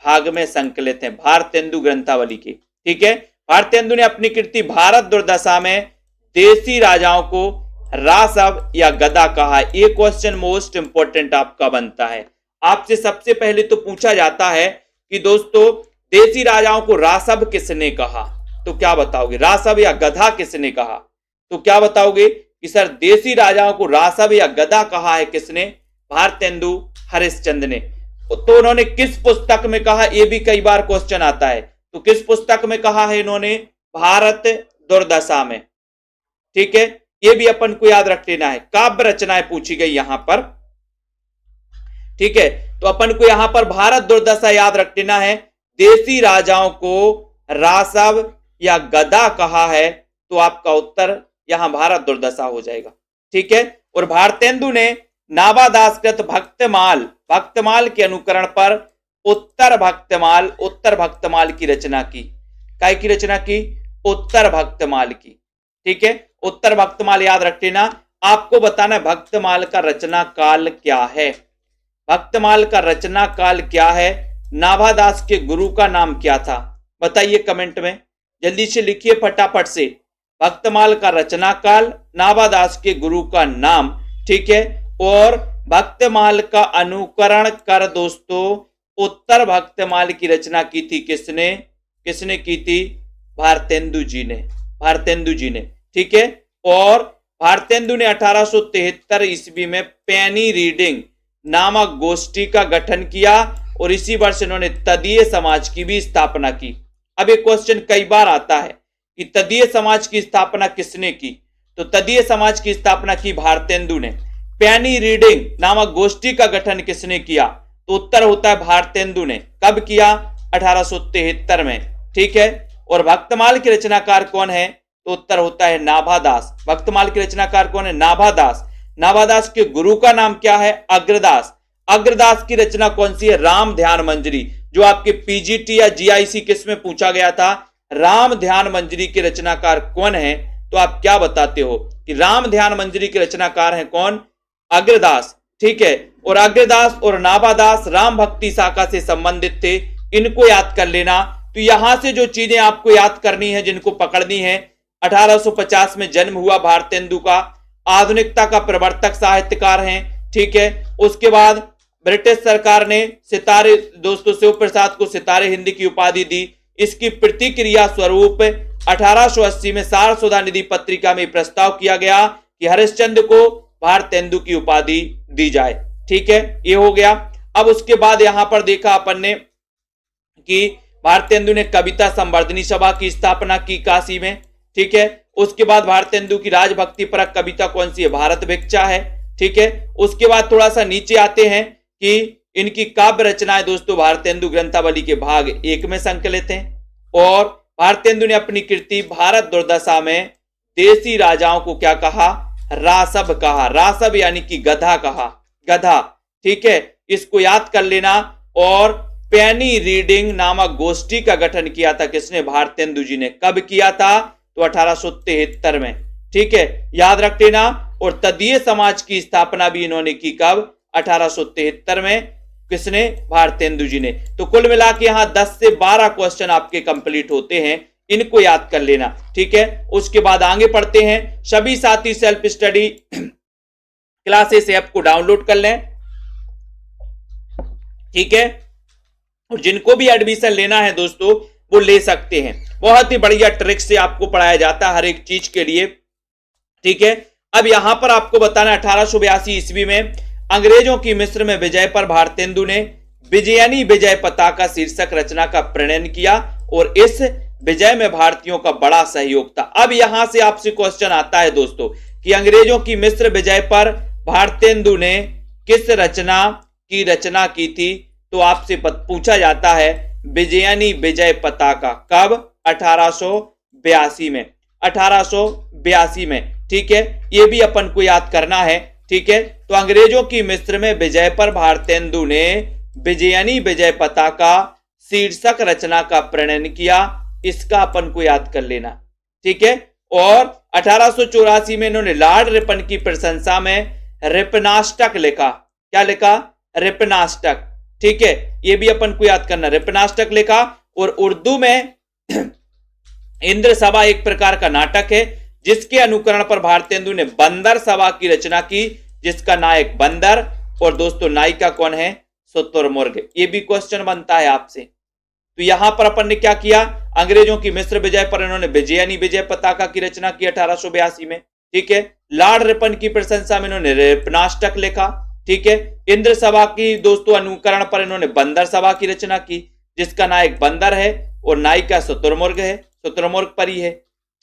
Speaker 1: भाग में संकलित हैं। भारतेंदु ग्रंथावली के। ठीक है, भारतेंदु ने अपनी कृति भारत दुर्दशा में देसी राजाओं को रासव या गदा कहा। ये क्वेश्चन मोस्ट इंपोर्टेंट आपका बनता है। आपसे सबसे पहले तो पूछा जाता है कि दोस्तों देसी राजाओं को रासव किसने कहा? तो क्या बताओगे? रासव या गधा किसने कहा? तो क्या बताओगे कि सर देसी राजाओं को रासव या गधा कहा है किसने? भारतेंदु हरिश्चंद्र ने। तो उन्होंने किस पुस्तक में कहा? यह भी कई बार क्वेश्चन आता है। तो किस पुस्तक में कहा है इन्होंने? भारत दुर्दशा में। ठीक है, यह भी अपन को याद रख लेना है। काव्य रचनाएं पूछी गई यहां पर। ठीक है, तो अपन को यहां पर भारत दुर्दशा याद रख लेना है। देसी राजाओं को रासव या गधा कहा है, तो आपका उत्तर यहां भारत दुर्दशा हो जाएगा। ठीक है, और भारतेंदु ने नाभादासकृत भक्तमाल के अनुकरण पर उत्तर भक्तमाल की रचना की। काय की रचना की? उत्तर भक्तमाल की। ठीक है, उत्तर भक्तमाल याद रख लेना। आपको बताना है भक्तमाल का रचना काल क्या है। भक्तमाल का रचना काल क्या है? नाभादास के गुरु का नाम क्या था? बताइए कमेंट में, जल्दी से लिखिए फटाफट से। भक्तमाल का रचना काल, नाभादास के गुरु का नाम। ठीक है, और भक्तमाल का अनुकरण कर दोस्तों उत्तर भक्तमाल की रचना की थी किसने की थी? भारतेंदु जी ने। ठीक है, और भारतेंदु ने 1873 ईस्वी में पेनी रीडिंग नामक गोष्ठी का गठन किया और इसी वर्ष इन्होंने तदीय समाज की भी स्थापना की। अब एक क्वेश्चन कई बार आता है कि तदीय समाज की स्थापना किसने की? तो तदीय समाज की स्थापना की भारतेंदु ने। पेनी रीडिंग नामक गोष्ठी का गठन किसने किया? तो उत्तर होता है भारतेंदु ने। कब किया? 1873 में। ठीक है, और भक्तमाल के रचनाकार कौन है? तो उत्तर होता है नाभादास। भक्तमाल के रचनाकार कौन है? नाभादास। नाभादास के गुरु का नाम क्या है? अग्रदास। अग्रदास की रचना कौन सी है? राम ध्यान मंजरी, जो आपके पीजीटी या जीआईसी किस में पूछा गया था। राम ध्यान मंजरी के रचनाकार कौन है? तो आप क्या बताते हो कि राम ध्यान मंजरी के रचनाकार हैं कौन? अग्रदास। ठीक है, और अग्रदास और नाभादास राम भक्ति शाखा से संबंधित थे। इनको याद कर लेना। तो यहां से जो चीजें आपको याद करनी है, जिनको पकड़नी है, 1850 में जन्म हुआ भारतेंदु का, आधुनिकता का प्रवर्तक साहित्यकार हैं। ठीक है, उसके बाद ब्रिटिश सरकार ने सितारे दोस्तों शिव प्रसाद को सितारे हिंद की उपाधि दी। इसकी प्रतिक्रिया स्वरूप 1880 में सारस्वता निधि पत्रिका में प्रस्ताव किया गया कि हरिश्चंद्र को भारतेंदु की उपाधि दी जाए। ठीक है, ये हो गया। अब उसके बाद यहां पर देखा अपन ने कि भारतेंदु ने कविता संवर्धनी सभा की स्थापना की काशी में। ठीक है, उसके बाद भारतेंदु की राजभक्ति परक कविता कौन सी है? भारत भिक्षा है। ठीक है, उसके बाद थोड़ा सा नीचे आते हैं कि इनकी काव्य रचनाएं दोस्तों भारतेंदु ग्रंथावली के भाग 1 में संकलित हैं। और भारतेंदु ने अपनी कृति भारत दुर्दशा में देसी राजाओं को क्या कहा? रासव कहा। रासव यानी कि गधा कहा, गधा। ठीक है, इसको याद कर लेना। और पेनी रीडिंग नामक गोष्ठी का गठन किया था किसने? भारतेंदु जी ने। कब किया था? तो 1873 में। ठीक है, याद रख लेना। और तदीय समाज की स्थापना भी इन्होंने की कब? 1873 में। किसने? भारतेंदु जी ने। तो कुल मिला के यहां 10 से 12 क्वेश्चन आपके कंप्लीट होते हैं, इनको याद कर लेना। ठीक है, उसके बाद आगे पढ़ते हैं। सभी साथी सेल्फ स्टडी क्लासेस ऐप को डाउनलोड कर लें। ठीक है, और जिनको भी एडमिशन लेना है दोस्तों वो ले सकते हैं। बहुत ही बढ़िया ट्रिक से आपको पढ़ाया जाता है हर एक चीज के लिए। ठीक है, अब यहां पर आपको बताना 1882 ईस्वी में अंग्रेजों की मिस्र में विजय पर भारतेंदु ने विजयनी विजय पताका शीर्षक रचना का प्रणयन किया और इस विजय में भारतीयों का बड़ा सहयोग था। अब यहां से आपसे क्वेश्चन आता है दोस्तों कि अंग्रेजों की मिस्र विजय पर भारतेंदु ने किस रचना की थी? तो आपसे पूछा जाता है विजयनी विजय पताका। कब? 1882 में। 1882 में। ठीक है, ये भी अपन को याद करना है। ठीक है, तो अंग्रेजों की मिस्र में विजय पर भारतेंदु ने विजयनी विजय पताका शीर्षक रचना का प्रणयन किया। इसका अपन को याद कर लेना। ठीक है, और 1884 में इन्होंने लॉर्ड रिपन की प्रशंसा में रिपनाष्टक लिखा। क्या लिखा? रिपनाष्टक। ठीक है, ये भी अपन को याद करना। रिपनाष्टक लिखा। और उर्दू में इंद्र सभा एक प्रकार का नाटक है जिसके अनुकरण पर भारतेंदु ने बंदर सभा की रचना की, जिसका नायक बंदर और दोस्तों नायिका कौन है? शुतुरमुर्ग। ये भी क्वेश्चन बनता है आपसे। तो यहां पर अपन ने क्या किया, अंग्रेजों की मिस्र विजय पर इन्होंने विजयनी विजय पताका की रचना की 1882 में। ठीक है, लॉर्ड रिपन की प्रशंसा में इन्होंने रिपनाष्टक लिखा। ठीक है, इंद्र सभा की दोस्तों अनुकरण पर इन्होंने बंदर सभा की रचना की, जिसका नायक बंदर है और नायिका शुतुरमुर्ग है, शुतुरमुर्ग परी है।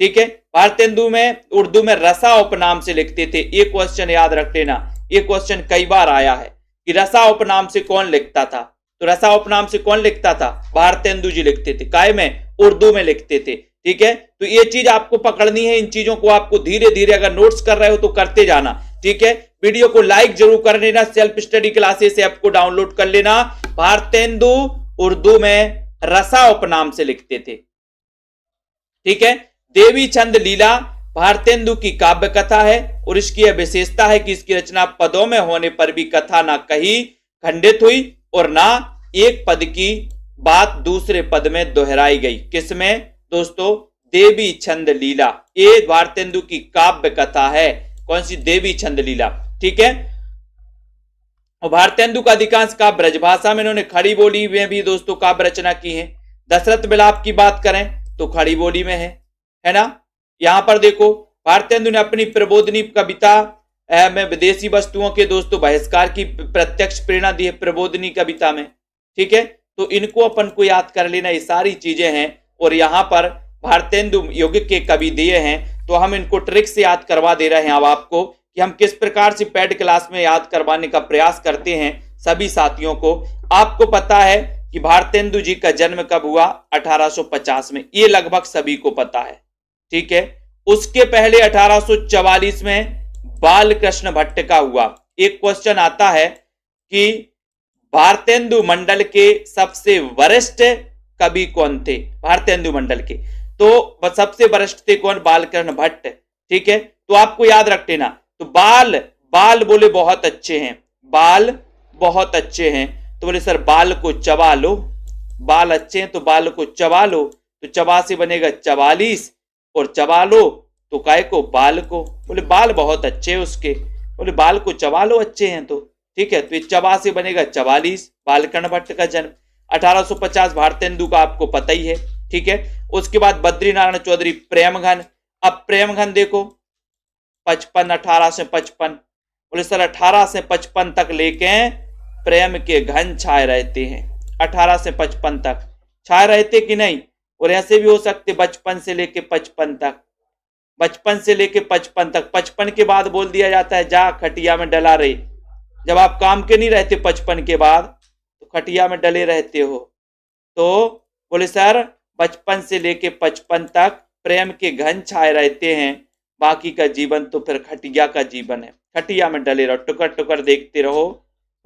Speaker 1: ठीक है, भारतेंदु में उर्दू में रसा उपनाम से लिखते थे। एक क्वेश्चन याद रख लेना, ये क्वेश्चन कई बार आया है कि रसा उपनाम से कौन लिखता था। तो रसा उपनाम से कौन लिखता था, भारतेंदु जी लिखते थे। काय में, उर्दू में लिखते थे। ठीक है, तो ये चीज आपको पकड़नी है। इन चीजों को आपको धीरे धीरे अगर नोट्स कर रहे हो तो करते जाना। ठीक है, वीडियो को लाइक जरूर कर लेना। सेल्फ स्टडी क्लासेस ऐप को डाउनलोड कर लेना। भारतेंदु उर्दू में रसा उपनाम से लिखते थे। ठीक है, देवी चंद लीला भारतेंदु की काव्य कथा है और इसकी यह विशेषता है कि इसकी रचना पदों में होने पर भी कथा ना कहीं खंडित हुई और ना एक पद की बात दूसरे पद में दोहराई गई। किसमें दोस्तों, देवी छंद लीला, ये भारतेंदु की काव्य कथा है। कौन सी, देवी छंद लीला। ठीक है, और भारतेंदु का अधिकांश काव्य ब्रजभाषा में इन्होंने खड़ी बोली में भी दोस्तों काव्य रचना की है। दशरथ विलाप की बात करें तो खड़ी बोली में है ना। यहां पर देखो, भारतेंदु ने अपनी प्रबोधनी कविता में विदेशी वस्तुओं के दोस्तों बहिष्कार की प्रत्यक्ष प्रेरणा दी है प्रबोधनी कविता में। ठीक है, तो इनको अपन को याद कर लेना, ये सारी चीजें हैं। और यहाँ पर भारतेंदु युग के कवि दिए हैं, तो हम इनको ट्रिक से याद करवा दे रहे हैं अब आपको कि हम किस प्रकार से पेड क्लास में याद करवाने का प्रयास करते हैं सभी साथियों को। आपको पता है कि भारतेंदु जी का जन्म कब हुआ, 1850 में, ये लगभग सभी को पता है। ठीक है, उसके पहले 1844 में बालकृष्ण भट्ट का हुआ। एक क्वेश्चन आता है कि भारतेंदु मंडल के सबसे वरिष्ठ कवि कौन थे, भारतेंदु मंडल के, तो सबसे वरिष्ठ थे कौन, बालकृष्ण भट्ट। ठीक है, तो आपको याद रख लेना। तो बाल बोले बहुत अच्छे हैं, बाल बहुत अच्छे हैं, तो बोले सर बाल को चबा लो, बाल अच्छे हैं तो बाल को चबा लो, तो चबा से बनेगा 44 और चबा लो तो काय को, बाल को। बोले बाल बहुत अच्छे हैं उसके, बोले बाल को चबा लो अच्छे हैं तो। ठीक है, तो ये चबा से बनेगा 44। बालकृष्ण भट्ट का जन्म 1850, भारतेंदु का आपको पता ही है। ठीक है, उसके बाद बद्रीनारायण चौधरी प्रेमघन। अब प्रेमघन देखो 55, 18 से 55, बोले सर 18 से 55 तक लेके प्रेम के घन छाए रहते हैं। 18 से 55 तक छाए रहते कि नहीं, और ऐसे भी हो सकते बचपन से लेके 55 तक, बचपन से लेके 55 तक। 55 के बाद बोल दिया जाता है जा खटिया में डला रहे। जब आप काम के नहीं रहते 55 के बाद तो खटिया में डले रहते हो। तो बोले सर बचपन से लेके 55 तक प्रेम के घन छाए रहते हैं, बाकी का जीवन तो फिर खटिया का जीवन है। खटिया में डले रहो, टुकर टुकर देखते रहो,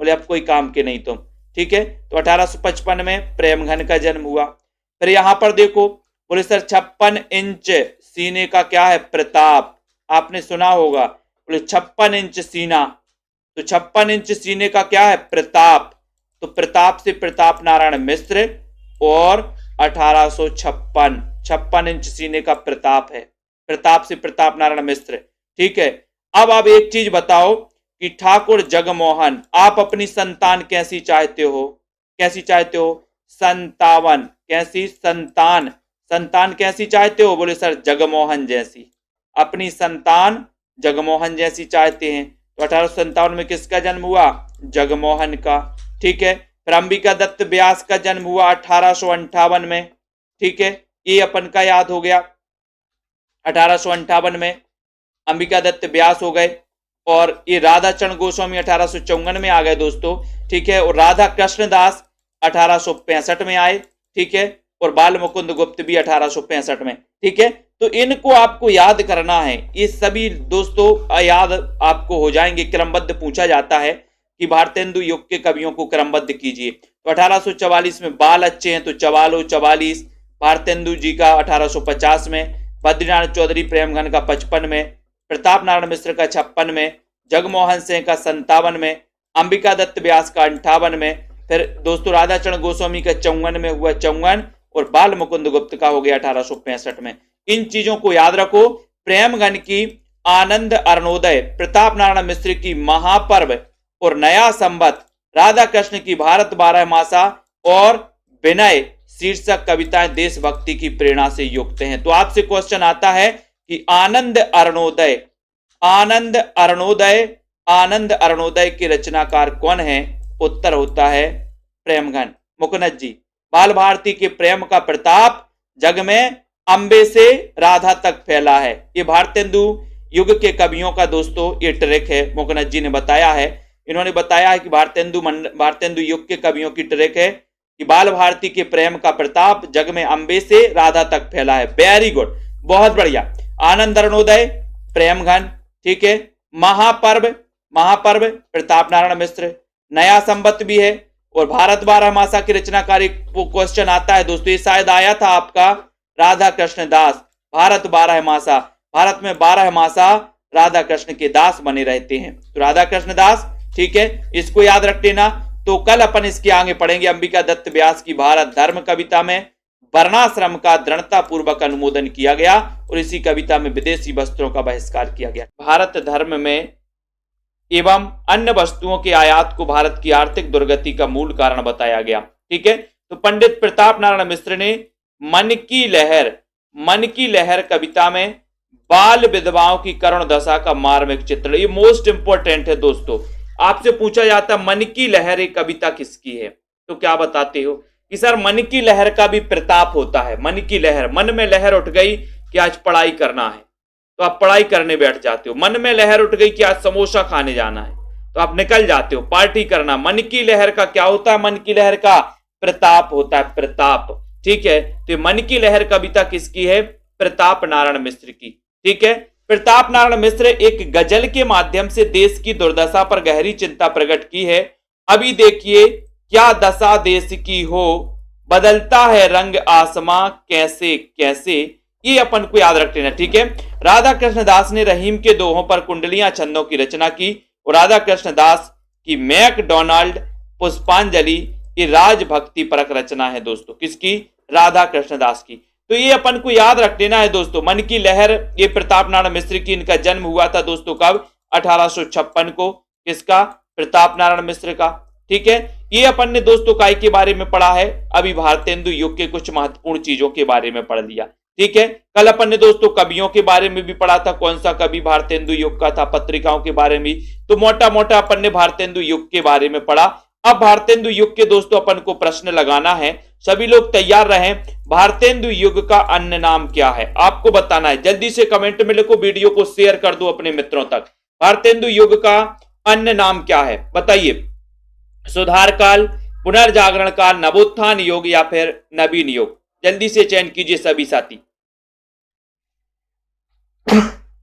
Speaker 1: बोले अब कोई काम के नहीं तुम। ठीक है, तो 1855 में प्रेमघन का जन्म हुआ। फिर यहां पर देखो, बोले सर 56 इंच सीने का क्या है, प्रताप। आपने सुना होगा, बोले 56 इंच सीना, तो 56 इंच सीने का क्या है, प्रताप। तो प्रताप से प्रताप नारायण मिश्र और 1856, 56 इंच सीने का प्रताप है, प्रताप से प्रताप नारायण मिश्र। ठीक है, अब आप एक चीज बताओ कि ठाकुर जगमोहन, आप अपनी संतान कैसी चाहते हो, कैसी चाहते हो, 57, कैसी संतान, संतान कैसी चाहते हो, बोले सर जगमोहन जैसी, अपनी संतान जगमोहन जैसी चाहते हैं। तो 1857 में किसका जन्म हुआ, जगमोहन का। ठीक है, फिर अंबिका दत्त व्यास का जन्म हुआ 1858 में। ठीक है, ये अपन का याद हो गया। 1858 में अंबिका दत्त व्यास हो गए और ये राधा चरण गोस्वामी 1854 में आ गए दोस्तों। ठीक है, और राधा कृष्णदास 1865 में आए। ठीक है, और बाल मुकुंद गुप्त भी 1865 में। ठीक है, तो इनको आपको याद करना है। ये सभी दोस्तों याद आपको हो जाएंगे। क्रमबद्ध पूछा जाता है कि भारतेंदु युग के कवियों को क्रमबद्ध कीजिए। तो 1844 में बाल अच्छे हैं तो चबा लो 44, भारतेंदु जी का 1850 में, बद्रीनारायण चौधरी प्रेमघन का 55 में, प्रताप नारायण मिश्र का 56 में, जगमोहन सिंह का 57 में, अंबिका दत्त व्यास का 58 में, फिर दोस्तों राधा चरण गोस्वामी का 54 में हुआ 54, और बाल मुकुंद गुप्त का हो गया 1865 में। इन चीजों को याद रखो। प्रेमघन की आनंद अरुणोदय, प्रताप नारायण मिश्र की महापर्व और नया संवत, राधा कृष्ण की भारत 12 मासा और विनय शीर्षक कविताएं देशभक्ति की प्रेरणा से युक्त हैं। तो आपसे क्वेश्चन आता है कि आनंद अरुणोदय, आनंद अरुणोदय, आनंद अरुणोदय के रचनाकार कौन है? उत्तर होता है प्रेमघन मुकुंद जी। बाल भारती के प्रेम का प्रताप जग में अंबे से राधा तक फैला है। ये भारतेंदु युग के कवियों का दोस्तों ये ट्रैक है, मुकुंद जी ने बताया है। इन्होंने बताया है कि भारतेंदु युग के कवियों की ट्रैक है कि बाल भारती के प्रेम का प्रताप जग में अंबे से राधा तक फैला है। वेरी गुड, बहुत बढ़िया। आनंद अरुणोदय प्रेमघन, ठीक है। महापर्व, महापर्व प्रताप नारायण मिश्र। नया संवत भी है और भारत 12 मासा की रचनाकारी क्वेश्चन आता है दोस्तों, ये शायद आया था आपका राधा कृष्ण दास। भारत 12 मासा, भारत में 12 मासा राधा कृष्ण के दास बने रहते हैं, तो राधा कृष्ण दास, ठीक है, इसको याद रख लेना। तो कल अपन इसके आगे पढ़ेंगे अंबिका दत्त व्यास की भारत धर्म कविता में वर्णाश्रम का दृढ़ता पूर्वक अनुमोदन किया गया और इसी कविता में विदेशी वस्त्रों का बहिष्कार किया गया। भारत धर्म में एवं अन्य वस्तुओं के आयात को भारत की आर्थिक दुर्गति का मूल कारण बताया गया, ठीक है। तो पंडित प्रताप नारायण मिश्र ने मन की लहर, मन की लहर कविता में बाल विधवाओं की करुण दशा का मार्मिक चित्रण, ये मोस्ट इंपोर्टेंट है दोस्तों। आपसे पूछा जाता मन की लहर एक कविता किसकी है, तो क्या बताते हो कि सर मन की लहर का भी प्रताप होता है। मन की लहर, मन में लहर उठ गई कि आज पढ़ाई करना है तो आप पढ़ाई करने बैठ जाते हो। मन में लहर उठ गई कि आज समोसा खाने जाना है तो आप निकल जाते हो पार्टी करना। मन की लहर का क्या होता है? मन की लहर का प्रताप होता है, प्रताप, ठीक है। तो मन की लहर कविता किसकी है? प्रताप नारायण मिश्र की, ठीक है। प्रताप नारायण मिश्र एक गजल के माध्यम से देश की दुर्दशा पर गहरी चिंता प्रकट की है। अभी देखिए क्या दशा देश की हो, बदलता है रंग आसमां कैसे कैसे, ये अपन को याद रख लेना, ठीक है। राधा कृष्ण दास ने रहीम के दोहों पर कुंडलियां छंदों की रचना की और राधा कृष्ण दास की मैकडोनाल्ड पुष्पांजलि ये राजभक्ति परक रचना है दोस्तों। किसकी? राधा कृष्ण दास की। तो ये अपन को याद रख लेना है दोस्तों। मन की लहर ये प्रताप नारायण मिश्र की, इनका जन्म हुआ था दोस्तों कब? 1856 को। किसका? प्रताप नारायण मिश्र का, ठीक है। ये अपन ने दोस्तों काय के बारे में पढ़ा है, अभी भारतेंदु युग के कुछ महत्वपूर्ण चीजों के बारे में पढ़ लिया, ठीक है। कल अपन ने दोस्तों कवियों के बारे में भी पढ़ा था, कौन सा कवि भारतेंदु युग का था, पत्रिकाओं के बारे में, तो मोटा मोटा अपन ने भारतेंदु युग के बारे में पढ़ा। अब भारतेंदु युग के दोस्तों अपन को प्रश्न लगाना है, सभी लोग तैयार रहें। भारतेंदु युग का अन्य नाम क्या है आपको बताना है, जल्दी से कमेंट में लिखो, वीडियो को शेयर कर दो अपने मित्रों तक। भारतेंदु युग का अन्य नाम क्या है बताइए? सुधार काल, पुनर्जागरण काल, नवोत्थान युग या फिर नवीन युग? जल्दी से चयन कीजिए सभी साथी,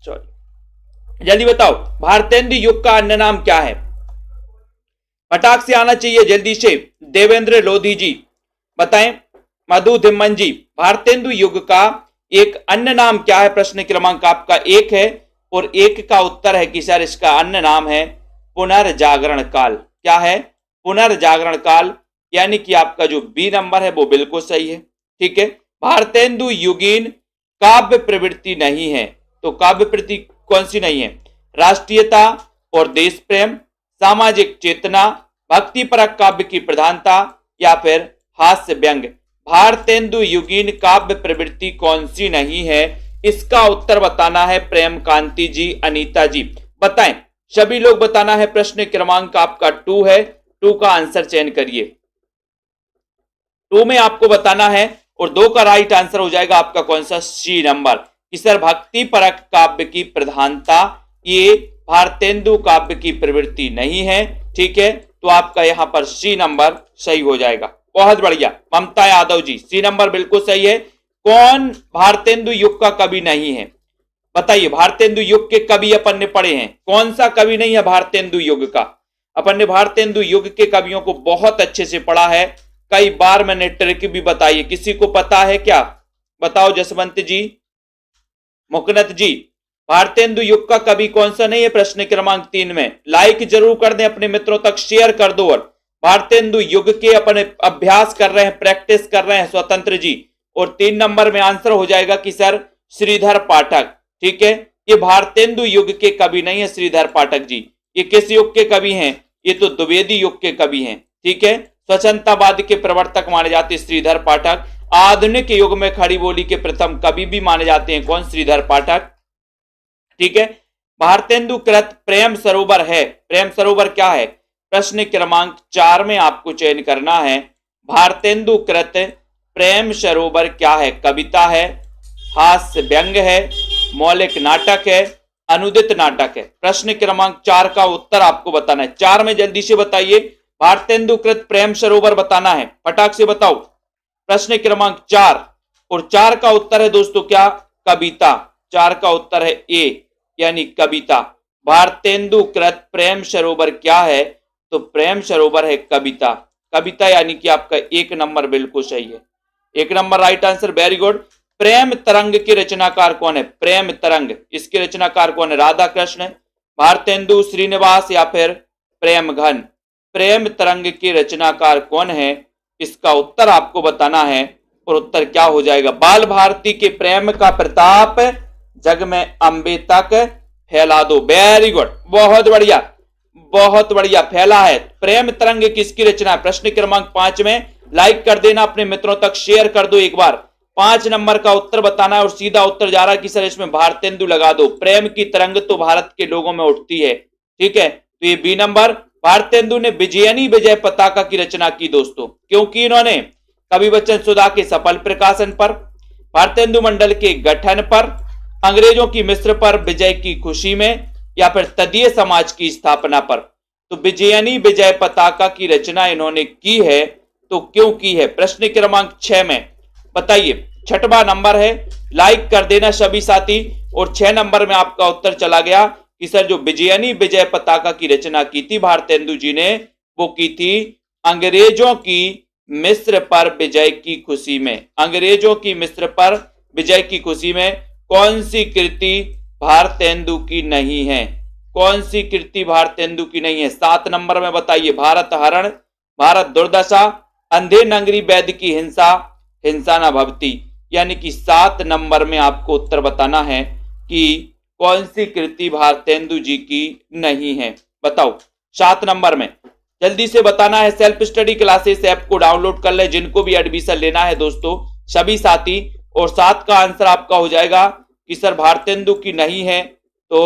Speaker 1: सॉरी जल्दी बताओ भारतेंदु युग का अन्य नाम क्या है? फटाक से आना चाहिए जल्दी से। देवेंद्र लोधी जी बताएं, मधु धिम्मन जी, भारतेंदु युग का एक अन्य नाम क्या है? प्रश्न क्रमांक आपका 1 है और 1 का उत्तर है कि सर इसका अन्य नाम है पुनर्जागरण काल। क्या है? पुनर्जागरण काल, यानी कि आपका जो बी नंबर है वो बिल्कुल सही है, ठीक है। भारतेंदु युगीन काव्य प्रवृत्ति नहीं है, तो काव्य प्रवृत्ति कौन सी नहीं है? राष्ट्रीयता और देश प्रेम, सामाजिक चेतना, भक्तिपरक काव्य की प्रधानता या फिर हास्य व्यंग। भारतेंदु युगीन काव्य प्रवृत्ति कौन सी नहीं है? इसका उत्तर बताना है प्रेम कांति जी, अनीता जी बताएं, सभी लोग बताना है। प्रश्न क्रमांक आपका 2 है, 2 का आंसर चयन करिए। 2 में आपको बताना है और 2 का राइट आंसर हो जाएगा आपका कौन सा? सी नंबर कि सर भक्ति परक काव्य की प्रधानता ये भारतेंदु काव्य की प्रवृत्ति नहीं है, ठीक है। तो आपका यहां पर सी नंबर सही हो जाएगा। बहुत बढ़िया ममता यादव जी, सी नंबर बिल्कुल सही है। कौन भारतेंदु युग का कवि नहीं है बताइए? भारतेंदु युग के कवि अपन ने पढ़े हैं, कौन सा कवि नहीं है भारतेंदु युग का? अपन ने भारतेंदु युग के कवियों को बहुत अच्छे से पढ़ा है, कई बार मैंने ट्रिक भी बताई है। किसी को पता है क्या? बताओ जसवंत जी, मुकनत जी, भारतेंदु युग का कवि कौन सा नहीं है? प्रश्न क्रमांक 3 में लाइक जरूर कर दें, अपने मित्रों तक शेयर कर दो। और भारतेंदु युग के अपने अभ्यास कर रहे हैं, प्रैक्टिस कर रहे हैं स्वतंत्र जी। और 3 नंबर में आंसर हो जाएगा कि सर श्रीधर पाठक, ठीक है। ये भारतेंदु युग के कवि नहीं है श्रीधर पाठक जी, ये किस युग के कवि हैं? ये तो द्विवेदी युग के कवि हैं, ठीक है। स्वच्छंदतावाद के प्रवर्तक माने जाते श्रीधर पाठक। आधुनिक युग में खड़ी बोली के प्रथम कवि भी माने जाते हैं कौन? श्रीधर पाठक। ठीक है। भारतेंदु कृत प्रेम सरोवर है, प्रेम सरोवर क्या है? प्रश्न क्रमांक 4 में आपको चयन करना है। भारतेंदु कृत प्रेम सरोवर क्या है? कविता है, हास्य व्यंग है, मौलिक नाटक है, अनुदित नाटक है। प्रश्न क्रमांक 4 का उत्तर आपको बताना है। 4 में जल्दी से बताइए। भारतेंदु कृत प्रेम सरोवर बताना है, फटाक से बताओ। प्रश्न क्रमांक 4 और 4 का उत्तर है दोस्तों क्या? कविता। 4 का उत्तर है ए यानी कविता। भारतेंदु कृत प्रेम सरोवर क्या है? तो प्रेम सरोवर है कविता। कविता यानी कि आपका 1 नंबर बिल्कुल सही है। 1 number right answer, very good. Prem Tarang के रचनाकार कौन है? प्रेम तरंग, इसके रचनाकार कौन है? राधा कृष्ण, भारतेंदु श्रीनिवास या फिर प्रेम घन? प्रेम तरंग के रचनाकार कौन है? इसका उत्तर आपको बताना है और उत्तर क्या हो जाएगा? बाल भारती के प्रेम का प्रताप जग में अंबे तक फैला दो। वेरी गुड, बहुत बढ़िया, बहुत बढ़िया, फैला है। प्रेम तरंग किसकी रचना है? प्रश्न क्रमांक 5 में लाइक कर देना, अपने मित्रों तक शेयर कर दो एक बार। 5 नंबर का उत्तर बताना है और सीधा उत्तर जा रहा है कि सर इसमें भारतेंदु लगा दो। प्रेम की तरंग तो भारत के लोगों में उठती है। ठीक है, तो ये बी नंबर। भारतेंदु ने विजयनी विजय पताका की रचना की दोस्तों, क्योंकि इन्होंने कवि बच्चन सुधा के सफल प्रकाशन पर, भारतेंदु मंडल के गठन पर, अंग्रेजों की मिस्र पर विजय की खुशी में या फिर तदीय समाज की स्थापना पर। तो विजयनी विजय पताका की रचना इन्होंने की है, तो क्यों की है? प्रश्न क्रमांक 6 में बताइए। 6वां नंबर है, लाइक कर देना सभी साथी। और 6 नंबर में आपका उत्तर चला गया कि सर जो विजयनी विजय पताका की रचना की थी भारतेंदु जी ने, वो की थी अंग्रेजों की मिस्र पर विजय की खुशी में। अंग्रेजों की मिस्र पर विजय की खुशी में कौन सी कृति भारतेंदु की नहीं है? कौन सी कृति भारतेंदु की नहीं है? 7 नंबर में बताइए। भारत हरण, भारत दुर्दशा, अंधे नंगरी वैद्य की हिंसा, हिंसा न भवती। यानी कि 7 नंबर में आपको उत्तर बताना है कि कौन सी कृति भारतेंदु जी की नहीं है, बताओ 7 नंबर में। जल्दी से बताना है। सेल्फ स्टडी क्लासेस ऐप को डाउनलोड कर ले, जिनको भी एडमिशन लेना है दोस्तों सभी साथी। और 7 का आंसर आपका हो जाएगा कि सर भारतेंदु की नहीं है, तो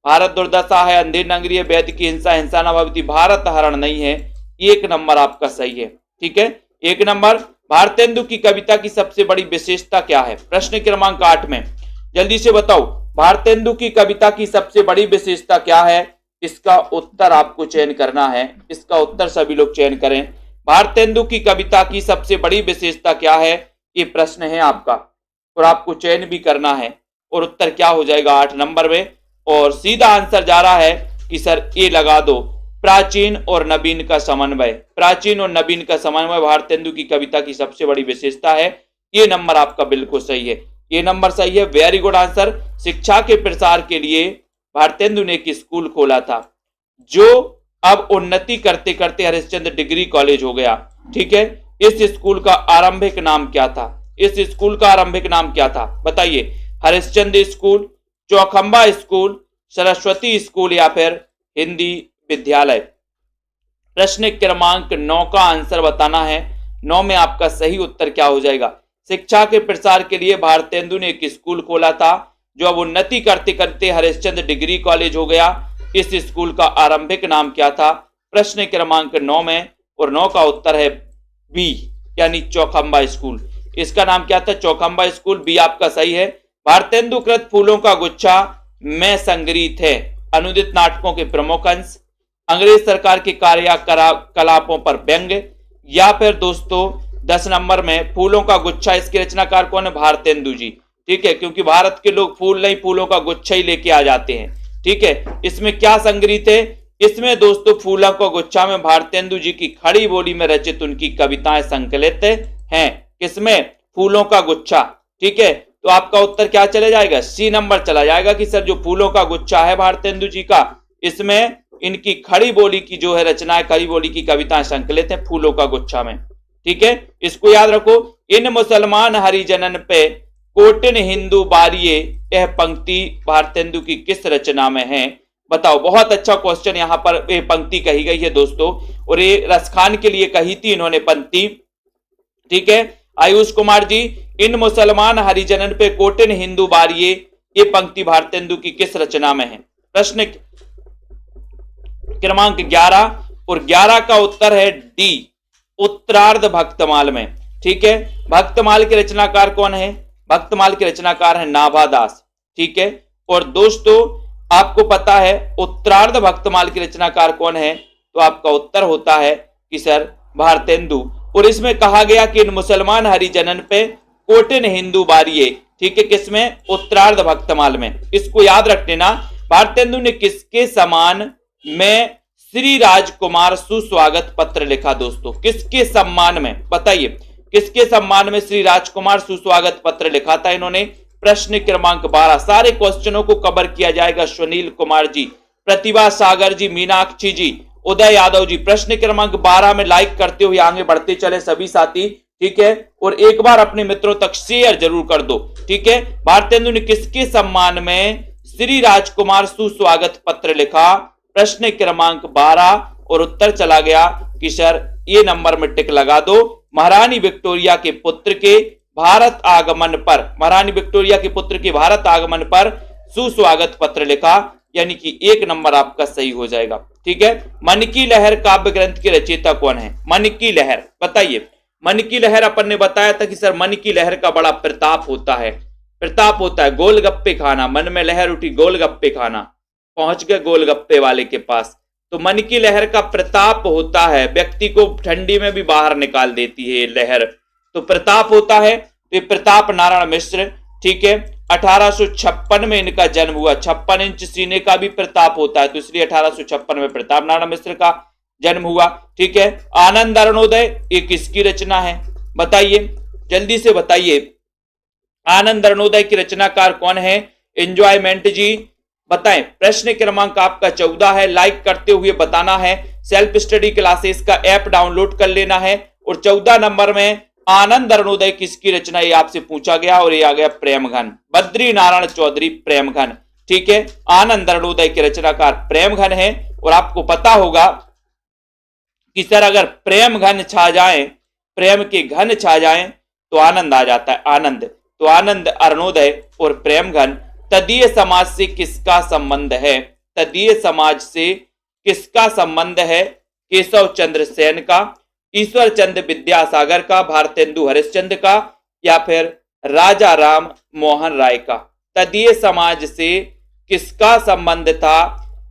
Speaker 1: भारत दुर्दशा है, अंधे नंगरी है, वैद्य की हिंसा, हिंसा न भवती, भारत हरण नहीं है। 1 नंबर आपका सही है। ठीक है, 1 नंबर। भारतेंदु की कविता की सबसे बड़ी विशेषता क्या है? प्रश्न क्रमांक 8 में जल्दी से बताओ। भारतेंदु की कविता की सबसे बड़ी विशेषता क्या है? इसका उत्तर आपको चयन करना है। इसका उत्तर सभी लोग चयन करें। भारतेंदु की कविता की सबसे बड़ी विशेषता क्या है? ये प्रश्न है आपका और आपको चयन भी करना है और उत्तर क्या हो जाएगा 8 नंबर में। और सीधा आंसर जा रहा है कि सर ए लगा दो, प्राचीन और नवीन का समन्वय। प्राचीन और नवीन का समन्वय भारतेंदु की कविता की सबसे बड़ी विशेषता है। ये नंबर आपका बिल्कुल सही है। ये नंबर सही है, वेरी गुड आंसर। शिक्षा के प्रसार के लिए भारतेंदु ने एक स्कूल खोला था, जो अब उन्नति करते करते हरिश्चंद्र डिग्री कॉलेज हो गया। ठीक है, इस स्कूल का आरंभिक नाम क्या था? इस स्कूल का आरंभिक नाम क्या था बताइए? Harishchandra school, Chaukhamba school, Saraswati school या फिर हिंदी विद्यालय? प्रश्न क्रमांक 9 का आंसर बताना है। 9 में आपका सही उत्तर क्या हो जाएगा? शिक्षा के प्रसार के लिए भारतेंदु ने एक स्कूल खोला था, जो अब उन्नति करते करते हरिश्चंद्र डिग्री कॉलेज हो गया। इस स्कूल का आरंभिक नाम क्या था? प्रश्न क्रमांक 9 में, और 9 का उत्तर है बी यानी चौखंबा स्कूल। इसका नाम क्या था? चौखंबा स्कूल। बी आपका सही है। भारतेंदु कृत फूलों का गुच्छा में संग्रहित है अनुदित नाटकों के प्रमुख अंश, अंग्रेज सरकार के कार्यकलापों पर व्यंग्य, या फिर दोस्तों 10 नंबर में फूलों का गुच्छा, इसके रचनाकार कौन है? भारतेंदु जी। ठीक है, क्योंकि भारत के लोग फूल नहीं, फूलों का गुच्छा ही लेके आ जाते हैं। ठीक है, इसमें क्या संग्रहित है? इसमें दोस्तों फूलों का गुच्छा में भारतेंदु जी की खड़ी बोली में रचित उनकी कविताएं संकलित हैं। किसमें? फूलों का गुच्छा। ठीक है, तो आपका उत्तर क्या चले जाएगा? सी नंबर चला जाएगा कि सर जो फूलों का गुच्छा है भारतेंदु जी का, इसमें इनकी खड़ी बोली की जो है रचनाएं, खड़ी बोली की कविताएं संकलित हैं फूलों का गुच्छा में। ठीक है, इसको याद रखो। इन मुसलमान हरिजनन पे कोटिन हिंदू बारिये, यह पंक्ति भारतेंदु की किस रचना में है? बताओ। बहुत अच्छा क्वेश्चन यहाँ पर ये पंक्ति कही गई है दोस्तों, और ये रसखान के लिए कही थी इन्होंने पंक्ति। ठीक है, आयुष कुमार जी, इन मुसलमान हरिजनन पे कोटिन हिंदू बारिये, ये पंक्ति भारतेंदु की किस रचना में है? प्रश्न क्रमांक 11, और 11 का उत्तर है डी, उत्तरार्ध भक्तमाल में। ठीक है, भक्तमाल के रचनाकार कौन है? भक्तमाल के रचनाकार है नाभादास। ठीक है, और दोस्तों आपको पता है उत्तरार्ध भक्तमाल के रचनाकार कौन है? तो आपका उत्तर होता है कि सर भारतेंदु। और इसमें कहा गया कि इन मुसलमान हरिजनन पे कोटिन हिंदू बारिये। ठीक है, किसमें? उत्तरार्ध भक्तमाल में। इसको याद रख लेना। भारतेंदु ने किसके सम्मान में श्री राजकुमार सुस्वागत पत्र लिखा दोस्तों? किसके सम्मान में? बताइए, किसके सम्मान में श्री राजकुमार सुस्वागत पत्र लिखा था इन्होंने? प्रश्न क्रमांक 12। सारे क्वेश्चनों को कवर किया जाएगा। सुनील कुमार जी, प्रतिभा सागर जी, मीनाक्षी जी, उदय यादव जी, प्रश्न क्रमांक 12 में लाइक करते हुए आगे बढ़ते चले सभी साथी। ठीक है, और एक बार अपने मित्रों तक शेयर जरूर कर दो। ठीक है, भारतेंदु ने किसके सम्मान में श्री राजकुमार सुस्वागत पत्र लिखा? प्रश्न क्रमांक 12, और उत्तर चला गया कि सर ये नंबर में टिक लगा दो। महारानी विक्टोरिया के पुत्र के भारत आगमन पर, महारानी विक्टोरिया के पुत्र के भारत आगमन पर सुस्वागत पत्र लिखा, यानी कि एक नंबर आपका सही हो जाएगा। ठीक है, मन की लहर काव्य ग्रंथ के रचयिता कौन है? मन की लहर, बताइए। मन की लहर अपन ने बताया था कि सर मन की लहर का बड़ा प्रताप होता है। प्रताप होता है गोलगप्पे खाना, मन में लहर उठी गोलगप्पे खाना, पहुंच गए गोलगप्पे वाले के पास। तो मन की लहर का प्रताप होता है, व्यक्ति को ठंडी में भी बाहर निकाल देती है ये लहर, तो प्रताप होता है। तो प्रताप नारायण मिश्र। ठीक है, 1856 में इनका जन्म हुआ। 56 इंच सीने का भी प्रताप होता है, तो इसलिए 1856 में प्रताप नारायण मिश्र का जन्म हुआ। ठीक है, आनंद अरुणोदय ये किसकी रचना है? बताइए, जल्दी से बताइए। आनंद अरुणोदय की रचनाकार कौन है? एंजॉयमेंट जी, बताएं। प्रश्न क्रमांक आपका 14 है, लाइक करते हुए बताना है। सेल्फ स्टडी क्लासेस का ऐप डाउनलोड कर लेना है। और 14 नंबर में आनंद अरुणोदय किसकी रचना, ये आपसे पूछा गया, और ये आ गया प्रेम घन, बद्री नारायण चौधरी प्रेम घन। ठीक है, आनंद अरुणोदय के रचनाकार प्रेम घन है। और आपको पता होगा कि सर अगर प्रेम घन छा जाए, प्रेम के घन छा जाए तो आनंद आ जाता है, आनंद। तो आनंद अरुणोदय और प्रेम घन तदीय समाज से किसका संबंध है? तदीय समाज से किसका संबंध है? केशव चंद्र सेन का, ईश्वर चंद्र विद्यासागर का, भारतेंदु हरिश्चंद्र का, या फिर राजा राम मोहन राय का? तदीय समाज से किसका संबंध था?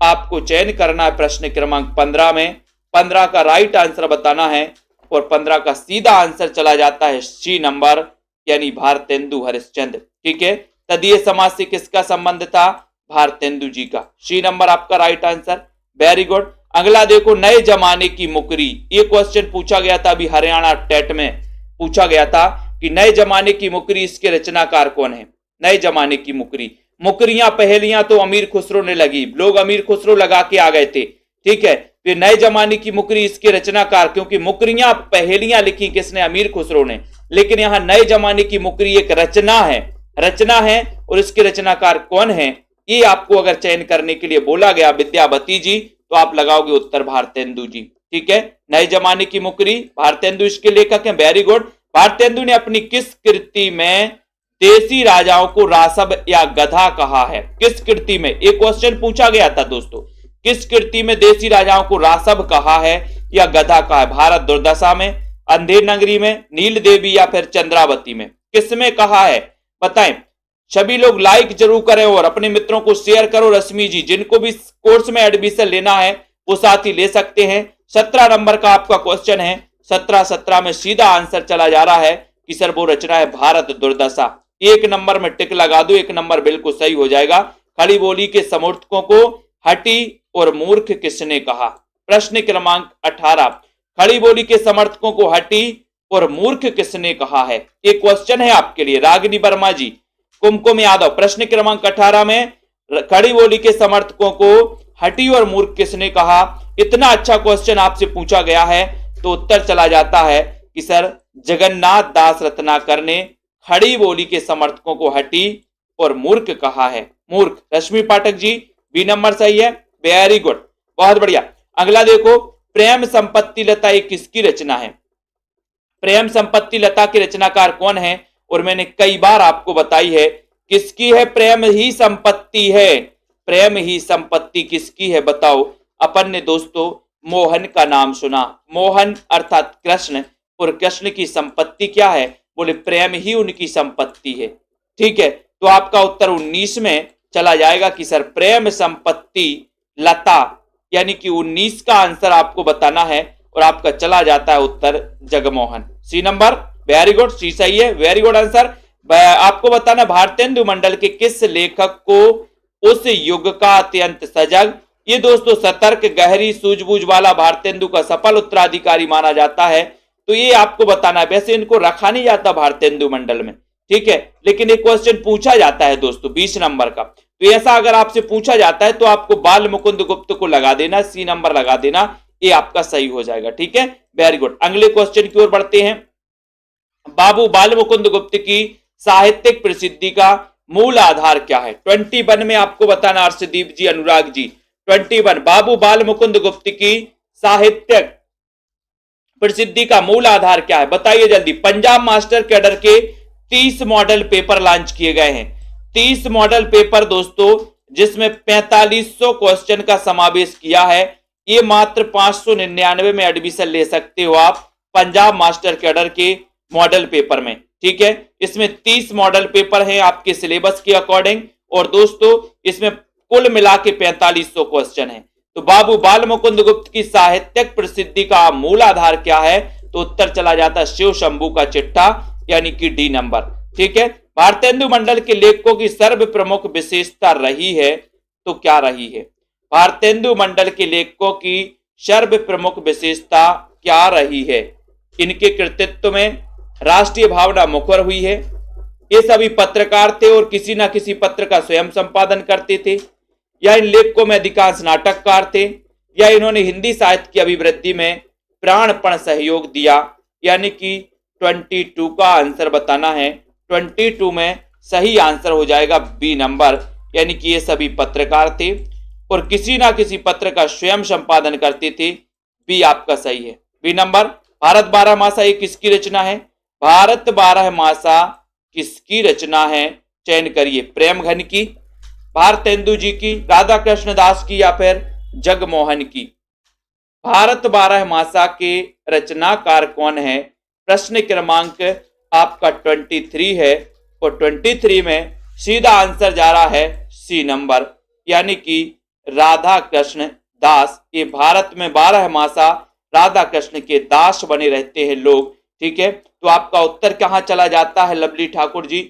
Speaker 1: आपको चयन करना है प्रश्न क्रमांक 15 में। 15 का राइट आंसर बताना है, और 15 का सीधा आंसर चला जाता है सी नंबर, यानी भारतेंदु हरिश्चंद्र। ठीक है, तदीय समाज से किसका संबंध था? भारतेंदु जी का। सी नंबर आपका राइट आंसर। Very good. अगला देखो, नए जमाने की मुकरी, ये क्वेश्चन पूछा गया था अभी हरियाणा टेट में, पूछा गया था कि नए जमाने की मुकरी इसके रचनाकार कौन है? नए जमाने की मुकरी, मुकरियां पहेलियां तो अमीर खुसरो ने लगी, लोग अमीर खुसरो लगा के आ गए थे। ठीक है, तो नए जमाने की मुकरी इसके रचनाकार, क्योंकि मुकरियां पहेलियां लिखी किसने? अमीर खुसरो ने, लेकिन यहां नए जमाने की मुकरी एक रचना है, रचना है, और इसके रचनाकार कौन है? ये आपको अगर चयन करने के लिए बोला गया विद्यावती जी, तो आप लगाओगे उत्तर भारतेंदु जी। ठीक है, नए जमाने की मुकरी भारतेंदु इसके लेखक हैं। Very good. भारतेंदु ने अपनी किस कृति में देसी राजाओं को रासब या गधा कहा है? किस कृति में? एक क्वेश्चन पूछा गया था दोस्तों, किस कृति में देसी राजाओं को रासब कहा है या गधा कहा है? भारत दुर्दशा में, अंधेर नगरी में, नील देवी, या फिर चंद्रावती में? किसमें कहा है बताएं। सभी लोग लाइक जरूर करें और अपने मित्रों को शेयर करो। रश्मि जी, जिनको भी कोर्स में एडमिशन लेना है वो साथ ही ले सकते हैं। 17 नंबर का आपका क्वेश्चन है। 17 में सीधा आंसर चला जा रहा है कि सर वो रचना है भारत दुर्दशा। एक नंबर में टिक लगा दो, एक नंबर बिल्कुल सही हो जाएगा। खड़ी बोली के समर्थकों को हटी और मूर्ख किसने कहा? प्रश्न क्रमांक 18, खड़ी बोली के समर्थकों को हटी और मूर्ख किसने कहा है? एक क्वेश्चन है आपके लिए, रागिनी वर्मा जी, कुमकुम यादव। प्रश्न क्रमांक 18 में खड़ी बोली के समर्थकों को हटी और मूर्ख किसने कहा? इतना अच्छा क्वेश्चन आपसे पूछा गया है तो उत्तर चला जाता है कि सर जगन्नाथ दास रत्नाकर ने खड़ी बोली के समर्थकों को हटी और मूर्ख कहा है। मूर्ख। रश्मि पाठक जी, बी नंबर सही है। वेरी गुड, बहुत बढ़िया। अगला देखो, प्रेम संपत्ति लता ये किसकी रचना है? प्रेम संपत्ति लता के रचनाकार कौन है? और मैंने कई बार आपको बताई है किसकी है, प्रेम ही संपत्ति है। प्रेम ही संपत्ति किसकी है बताओ? अपन ने दोस्तों मोहन का नाम सुना, मोहन अर्थात कृष्ण, और कृष्ण की संपत्ति क्या है? बोले प्रेम ही उनकी संपत्ति है। ठीक है, तो आपका उत्तर 19 में चला जाएगा कि सर प्रेम संपत्ति लता, यानी कि 19 का आंसर आपको बताना है और आपका चला जाता है उत्तर Jagmohan. C number, very good, C सही है, वेरी गुड आंसर। आपको बताना भारतेंदु मंडल के किस लेखक को उस युग का अत्यंत सजग, ये दोस्तों सतर्क, गहरी सूझबूझ वाला भारतेंदु का सफल उत्तराधिकारी माना जाता है। तो ये आपको बताना है। वैसे इनको रखा नहीं जाता भारतेंदु मंडल में, ठीक है, लेकिन एक क्वेश्चन पूछा जाता है दोस्तों 20 नंबर का। तो ऐसा अगर आपसे पूछा जाता है तो आपको बाल मुकुंद गुप्त को लगा देना, सी नंबर लगा देना, ये आपका सही हो जाएगा। ठीक है, वेरी गुड। अगले क्वेश्चन की ओर बढ़ते हैं। बाबू बाल मुकुंद गुप्त की साहित्यिक प्रसिद्धि का मूल आधार क्या है? 21 में आपको बताना, अर्शदीप जी, अनुराग जी। 21, बाबू बाल मुकुंद गुप्त की साहित्यिक प्रसिद्धि का मूल आधार क्या है? बताइए जल्दी। पंजाब मास्टर कैडर के 30 मॉडल पेपर लॉन्च किए गए हैं। 30 मॉडल पेपर दोस्तों, जिसमें 4500 क्वेश्चन का समावेश किया है। ये मात्र 599 में एडमिशन ले सकते हो आप पंजाब मास्टर कैडर के मॉडल पेपर में। ठीक है, इसमें 30 मॉडल पेपर हैं आपके सिलेबस के अकॉर्डिंग, और दोस्तों इसमें कुल मिला के 4500 क्वेश्चन है। तो बाबू बाल मुकुंद गुप्त की साहित्यिक प्रसिद्धि का मूल आधार क्या है? तो उत्तर चला जाता है शिव शंभू का चिट्ठा, यानी कि डी नंबर। ठीक है, भारतेंदु मंडल के लेखकों की सर्व प्रमुख विशेषता रही है, तो क्या रही है? भारतेंदु मंडल के लेखकों की सर्व प्रमुख विशेषता क्या रही है? इनके कृतित्व में राष्ट्रीय भावना मुखर हुई है। ये सभी पत्रकार थे और किसी ना किसी पत्र का स्वयं संपादन करते थे, या इन लेखकों में अधिकांश नाटककार थे, या इन्होंने हिंदी साहित्य की अभिवृद्धि में प्राणपण सहयोग दिया। यानी कि 22 का आंसर बताना है। 22 में सही आंसर हो जाएगा बी नंबर, यानी कि ये सभी पत्रकार थे और किसी ना किसी पत्र का स्वयं संपादन करते थे। बी आपका सही है, बी नंबर। भारत 12 मासा ये किसकी रचना है? भारत 12 मासा किसकी रचना है? चयन करिए। प्रेमघन की, भारतेंदु जी की, राधा कृष्ण दास की, या फिर जगमोहन की। भारत 12 मासा के रचनाकार कौन है? प्रश्न क्रमांक आपका 23 है और 23 में सीधा आंसर जा रहा है सी नंबर, यानी कि राधा कृष्ण दास। ये भारत में 12 मासा राधा कृष्ण के दास बने रहते हैं लोग। ठीक है, तो आपका उत्तर कहां चला जाता है लवली ठाकुर जी?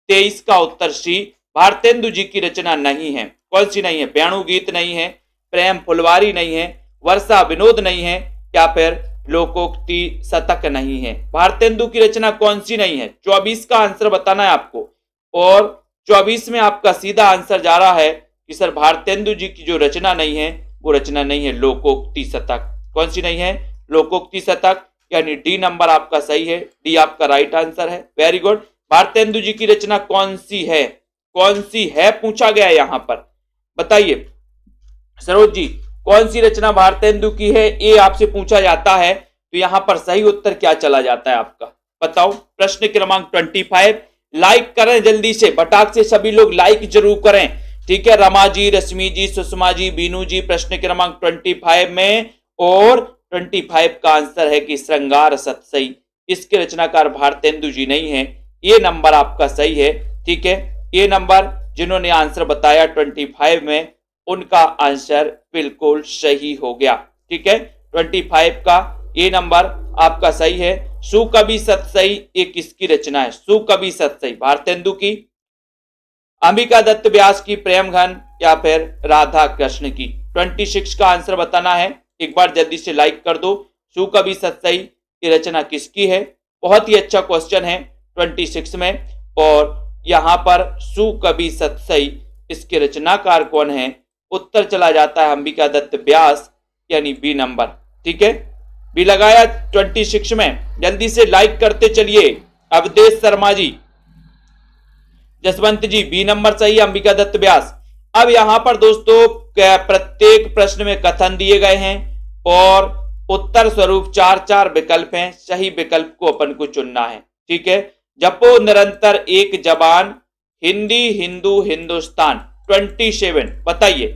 Speaker 1: 23 का उत्तर सी, भारतेंदु जी की रचना नहीं है। कौन सी नहीं है? वेणु गीत नहीं है, प्रेम फुलवारी नहीं है, वर्षा विनोद नहीं है, या फिर लोकोक्ति शतक नहीं है। भारतेंदु की रचना कौन सी नहीं है? 24 का आंसर बताना है आपको, और 24 में आपका सीधा आंसर जा रहा है कि सर भारतेंदु जी की जो रचना नहीं है वो रचना नहीं है लोकोक्ति शतक। कौन सी नहीं है? लोकोक्ति शतक, यानी डी नंबर आपका सही है। डी आपका राइट आंसर है, वेरी गुड। भारतेंदु जी की रचना कौन सी है? कौन सी है पूछा गया यहां पर, बताइए सरोज जी, कौन सी रचना भारतेंदु की है? ये आपसे पूछा जाता है, तो यहां पर सही उत्तर क्या चला जाता है आपका, बताओ। प्रश्न क्रमांक 25। लाइक करें जल्दी से, बटाक से सभी लोग लाइक जरूर करें। ठीक है, रमा जी, रश्मि जी, सुषमा जी, बीनू जी, प्रश्न क्रमांक 25 में, और 25 का आंसर है कि श्रृंगार सतसई। इसके रचनाकार भारतेंदु जी नहीं है। ये नंबर आपका सही है। ठीक है, ये नंबर जिन्होंने आंसर बताया 25 में, उनका आंसर बिल्कुल सही हो गया। ठीक है, 25 का ये नंबर आपका सही है। सुकवि सतसई ये किसकी रचना है? सुकवि सतसई भारतेंदु की, अंबिका दत्त व्यास की, प्रेमघन, या फिर राधा कृष्ण की। 26 का आंसर बताना है। एक बार जल्दी से लाइक कर दो। सुकवि सतसई की रचना किसकी है? बहुत ही अच्छा क्वेश्चन है 26 में, और यहां पर सुकवि सतसई इसके रचनाकार कौन है? उत्तर चला जाता है अंबिका दत्त व्यास, यानी बी नंबर। ठीक है, बी लगाया 26 में। जल्दी से लाइक करते चलिए। अवधेश शर्मा जी, जसवंत जी, बी नंबर सही, अंबिका दत्त व्यास। अब यहां पर दोस्तों प्रत्येक प्रश्न में कथन दिए गए हैं और उत्तर स्वरूप 4-4 विकल्प हैं। सही विकल्प को अपन को चुनना है। ठीक है, जपो निरंतर एक जबान, हिंदी हिंदू हिंदुस्तान। 27 बताइए,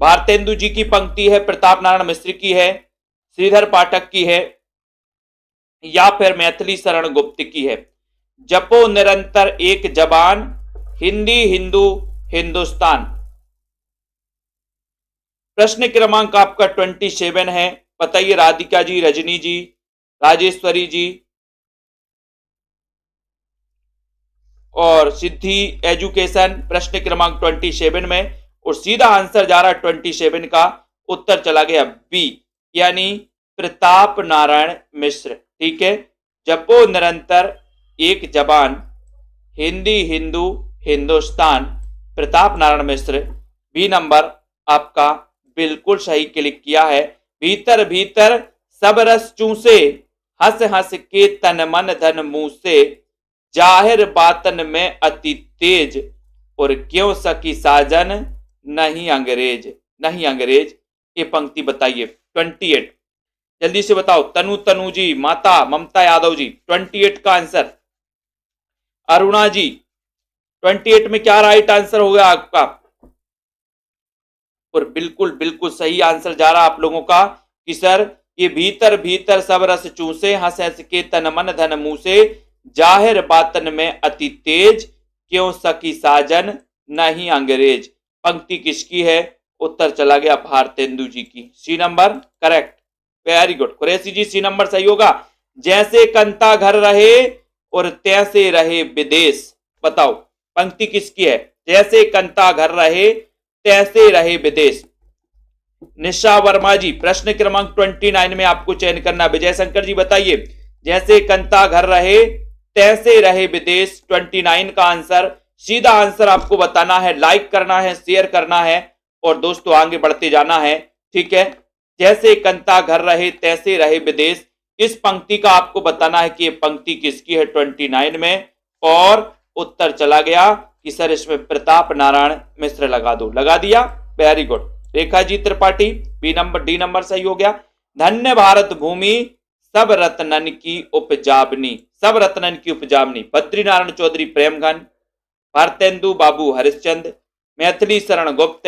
Speaker 1: भारतेंदु जी की पंक्ति है, प्रताप नारायण मिश्र की है, श्रीधर पाठक की है या फिर मैथिली शरण गुप्त की है? जपो निरंतर एक जबान, हिंदी हिंदू हिंदुस्तान। प्रश्न क्रमांक आपका 27 है। बताइए राधिका जी, रजनी जी, राजेश्वरी जी और सिद्धि एजुकेशन प्रश्न क्रमांक 27 में, और सीधा आंसर जा रहा है 27 का। उत्तर चला गया बी, यानी प्रताप नारायण मिश्र। ठीक है, जपो निरंतर एक जबान, हिंदी हिंदू हिंदुस्तान, प्रताप नारायण मिश्र। बी नंबर आपका बिल्कुल सही क्लिक किया है। भीतर भीतर सब रस चूसे, हंस हंस के तन मन धन मुंह से, जाहिर बातन में अति तेज, और क्यों सकी साजन नहीं अंग्रेज। नहीं अंग्रेज, ये पंक्ति बताइए। 28 जल्दी से बताओ। तनु जी, माता ममता यादव जी, 28 का आंसर। अरुणा जी, 28 में क्या राइट आंसर होगा आपका? और बिल्कुल बिल्कुल सही आंसर जा रहा आप लोगों का कि सर ये भीतर भीतर सब रस चूसे, हंस हंस के तन मन धन मुंह से, जाहिर बातन में अति तेज, क्यों सकी साजन नहीं अंग्रेज। पंक्ति किसकी है? उत्तर चला गया भारतेंदु जी की। C number correct, very good. Qureshi ji, C number सही होगा। जैसे कंता घर रहे और तैसे रहे विदेश। बताओ पंक्ति किसकी है? जैसे कंता घर रहे तैसे रहे विदेश। निशा वर्मा जी, प्रश्न क्रमांक 29 में आपको चयन करना। विजय शंकर जी बताइए, जैसे कंता घर रहे तैसे रहे विदेश। 29 का आंसर, सीधा आंसर आपको बताना है, लाइक करना है, शेयर करना है और दोस्तों आगे बढ़ते जाना है। ठीक है, जैसे कंता घर रहे तैसे रहे विदेश। इस पंक्ति का आपको बताना है कि ये पंक्ति किसकी है 29 में, और उत्तर चला गया कि सर इसमें प्रताप नारायण मिश्र लगा दो। लगा दिया, very good. Rekha ji Tripathi, B number D number सही हो गया। धन्य भारत भूमि सब रत्नन की उपजाबनी। सब रत्नन की उपजाबनी। बद्रीनारायण चौधरी प्रेमघन, भारतेंदु बाबू हरिश्चंद्र, मैथिली शरण गुप्त,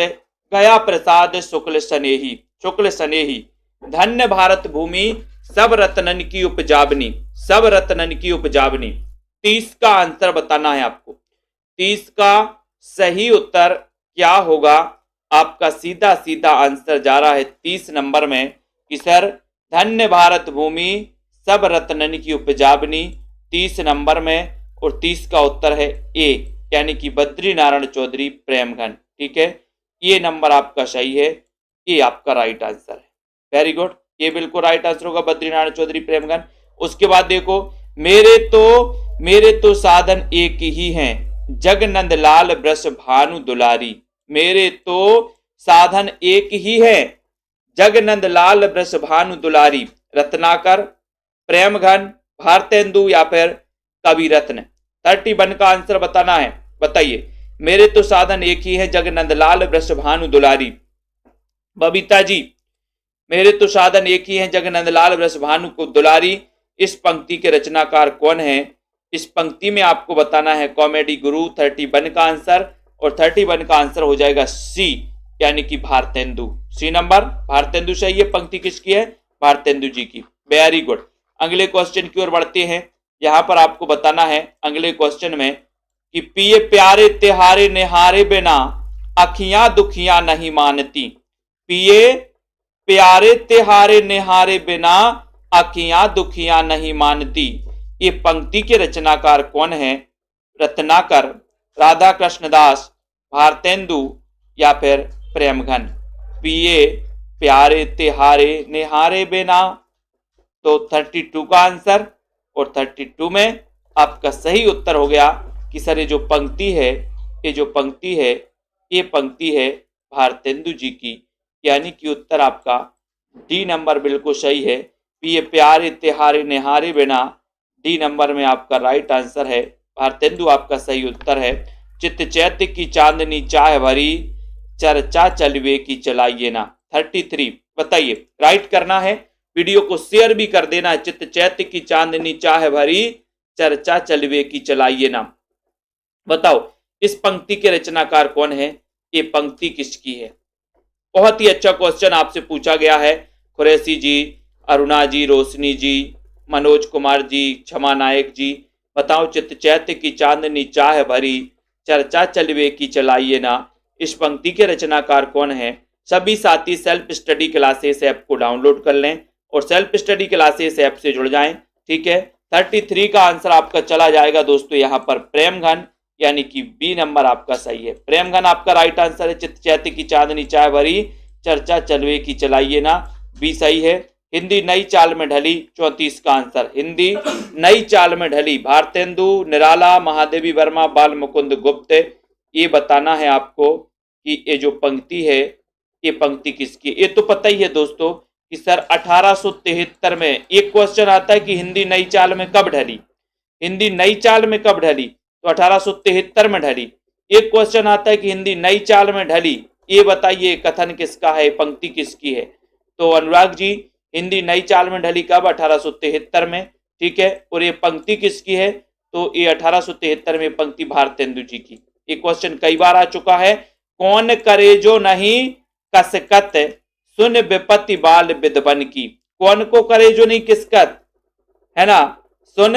Speaker 1: गया प्रसाद शुक्ल स्नेही। शुक्ल स्नेही। धन्य भारत भूमि सब रत्नन की उपजाबनी। सब रत्नन की उपजाबनी। 30 का आंसर बताना है आपको। 30 का सही उत्तर क्या होगा? आपका सीधा सीधा आंसर जा रहा है 30 नंबर में कि सर धन्य भारत भूमि सब रत्नन की उपजाबनी 30 नंबर में, और 30 का उत्तर है ए, यानी कि बद्रीनारायण चौधरी प्रेमघन। ठीक है, ये नंबर आपका सही है, ये आपका राइट आंसर है। वेरी गुड, ये बिल्कुल राइट आंसर होगा बद्रीनारायण चौधरी प्रेमघन। उसके बाद देखो, मेरे तो साधन एक ही हैं, जगनंद लाल वृष भानु दुलारी। मेरे तो साधन एक ही है, जगनंद लाल वृष भानु दुलारी। रत्नाकर, प्रेमघन, भारतेंदु या फिर कवि रत्न। 31 का आंसर बताना है। बताइए, मेरे तो साधन एक ही है, जगनंद लाल वृष भानु दुलारी। बबीता जी, मेरे तो साधन एक ही है, जगनंद लाल वृष भानु को दुलारी। इस पंक्ति के रचनाकार कौन है? इस पंक्ति में आपको बताना है कॉमेडी गुरु। 31 का आंसर, और 31 का आंसर हो जाएगा सी, यानी कि भारतेंदु। सी नंबर भारतेंदु सही है। पंक्ति किसकी है? भारतेंदु जी की। Very good. अगले क्वेश्चन की ओर बढ़ते हैं। यहां पर आपको बताना है अगले क्वेश्चन में कि पिए प्यारे तिहारे निहारे बिना अखियां दुखियां नहीं मानती। पिए प्यारे तिहारे निहारे बिना अखियां दुखियां नहीं मानती। ये पंक्ति के रचनाकार कौन है? रत्नाकर, राधा कृष्णदास, भारतेंदु या फिर प्रेमघन। पिए प्यारे तिहारे निहारे बिना, तो 32 का आंसर, और 32 में आपका सही उत्तर हो गया कि सर ये जो पंक्ति है, ये पंक्ति है भारतेंदु जी की, यानी कि उत्तर आपका डी नंबर बिल्कुल सही है। पिए प्यारे तिहारे निहारे बिना, डी नंबर में आपका राइट आंसर है। भारतेंदु आपका सही उत्तर है। चित्त चैत्य की चांदनी चाह भरी, चर्चा चलवे की चलाइए ना। 33 बताइए, राइट करना है, वीडियो को शेयर भी कर देना। चित चैत्य की चांदनी चाह भरी, चर्चा चलवे की चलाइए ना। बताओ इस पंक्ति के रचनाकार कौन है, ये पंक्ति किसकी है। बहुत ही अच्छा क्वेश्चन आपसे पूछा गया है। कुरैशी जी, अरुणा जी, रोशनी जी, मनोज कुमार जी, क्षमा नायक जी, बताओ चित चैत्य की चांदनी चाह भरी, चर्चा चलवे की चलाइए ना, इस पंक्ति के रचनाकार कौन है। सभी साथी सेल्फ स्टडी क्लासेस ऐप को डाउनलोड कर लें और सेल्फ स्टडी क्लासेस ऐप से जुड़ जाएं। ठीक है, 33 का आंसर आपका चला जाएगा दोस्तों यहाँ पर प्रेमघन, यानी कि बी नंबर आपका सही है। प्रेमघन आपका राइट आंसर है। चित चैत्य की चांदनी चाह भरी, चर्चा चलवे की चलाइए ना, बी सही है। हिंदी नई चाल में ढली, 34 का आंसर हिंदी नई चाल में ढली, भारतेंदु, निराला, महादेवी वर्मा, बाल मुकुंद गुप्त। ये बताना है आपको कि ये जो पंक्ति है ये पंक्ति किसकी। ये तो पता ही है दोस्तों कि सर 1873 में एक क्वेश्चन आता है कि हिंदी नई चाल में कब ढली, हिंदी नई चाल में कब ढली, तो 1873 में ढली। एक क्वेश्चन आता है कि हिंदी नई चाल में ढली, ये बताइए कथन किसका है, पंक्ति किसकी है। तो अनुराग जी हिंदी नई चाल में ढली कब, 1873 में। ठीक है, और ये पंक्ति किसकी है, तो ये 1873 में पंक्ति भारतेंदु जी की। ये क्वेश्चन कई बार आ चुका है। कौन करे जो नहीं कसकत, सुन विपत्ति बाल विद्वन की। कौन को करे जो नहीं किसकत, है ना, सुन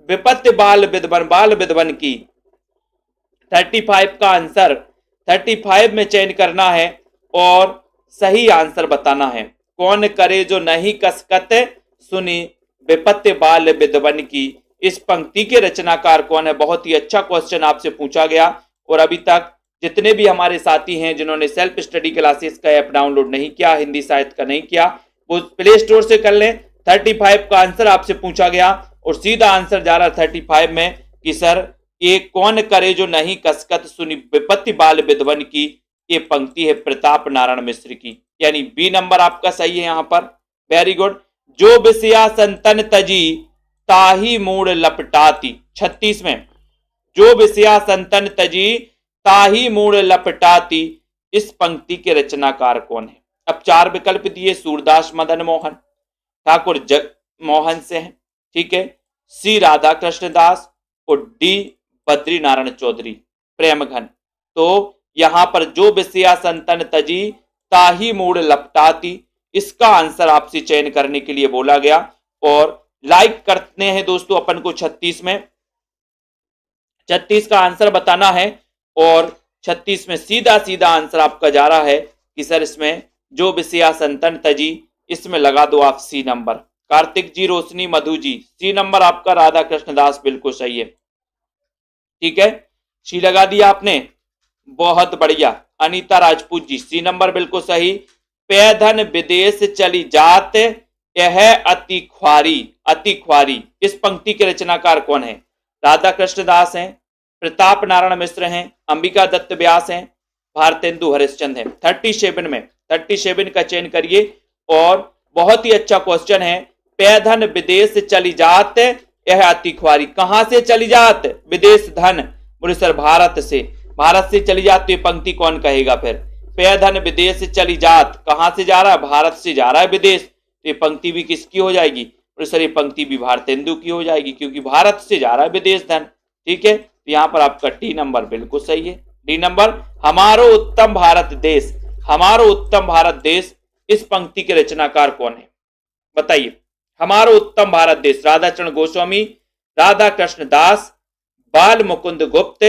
Speaker 1: विपत्ति बाल विद्वन की। 35 का आंसर 35 में चयन करना है और सही आंसर बताना है। कौन करे जो नहीं कसकत, सुनी विपत्ति बाल विद्वन की, इस पंक्ति के रचनाकार कौन है। बहुत ही अच्छा क्वेश्चन आपसे पूछा गया। और अभी तक जितने भी हमारे साथी हैं जिन्होंने सेल्फ स्टडी क्लासेस का ऐप डाउनलोड नहीं किया, हिंदी साहित्य का नहीं किया, वो प्ले स्टोर से कर लें। 35 का आंसर आपसे पूछा गया और सीधा आंसर जा रहा 35 में कि सर ये कौन करे जो नहीं कसकत, सुनी विपत्ति बाल विद्वन की, ये पंक्ति है प्रताप नारायण मिश्र की, यानी बी नंबर आपका सही है यहाँ पर। Very good. जो विषया संतन तजी, ताही मूड लपटाती। 36 में, जो विषया संतन तजी, ताही मूड लपटाती, इस पंक्ति के रचनाकार कौन है। अब 4 विकल्प दिए, सूरदास मदन मोहन, ठाकुर जग मोहन से हैं, ठीक है, सी राधा कृष्ण दास और डी बद्री नारायण चौधरी, प्रेमघन। तो यहां पर जो विषया संतन तजी, ताही मूड लपटाती, इसका आंसर आपसे चयन करने के लिए बोला गया। और लाइक करने हैं दोस्तों अपन को 36 में, 36 का आंसर बताना है। और 36 में सीधा सीधा आंसर आपका जा रहा है कि सर इसमें जो विषया संतन तजी, इसमें लगा दो आप सी नंबर। कार्तिक जी, रोशनी, मधु जी, सी नंबर आपका राधा कृष्ण दास बिल्कुल सही है। ठीक है, सी लगा दिया आपने, बहुत बढ़िया। अनीता राजपूत जी, सी नंबर बिल्कुल सही। पैधन विदेश चली जात, यह अति ख्वारी, अति ख्वारी, इस पंक्ति के रचनाकार कौन है। राधा कृष्ण दास हैं, प्रताप नारायण मिश्र हैं, अंबिका दत्त व्यास हैं, भारतेंदु हरिश्चंद्र हैं। 37 में 37 का चयन करिए। और बहुत ही अच्छा क्वेश्चन है, पैधन विदेश चली जात, यह अति ख्वारी, कहां से चली जात, विदेश धन, बोले सर भारत से, भारत से चली जात, तो ये पंक्ति कौन कहेगा फिर। पैधन विदेश चली जात, कहां से जा रहा है, भारत से जा रहा है विदेश, तो ये पंक्ति भी किसकी हो जाएगी, बोले सर ये पंक्ति भी भारतेंदु की हो जाएगी, क्योंकि भारत से जा रहा है विदेश धन। ठीक है, तो यहां पर आपका डी नंबर बिल्कुल सही है। डी नंबर, हमारो उत्तम भारत देश, हमारो उत्तम भारत देश, इस पंक्ति के रचनाकार कौन है बताइए। हमारो उत्तम भारत देश, राधा चरण गोस्वामी, राधा कृष्ण दास, बाल मुकुंद गुप्त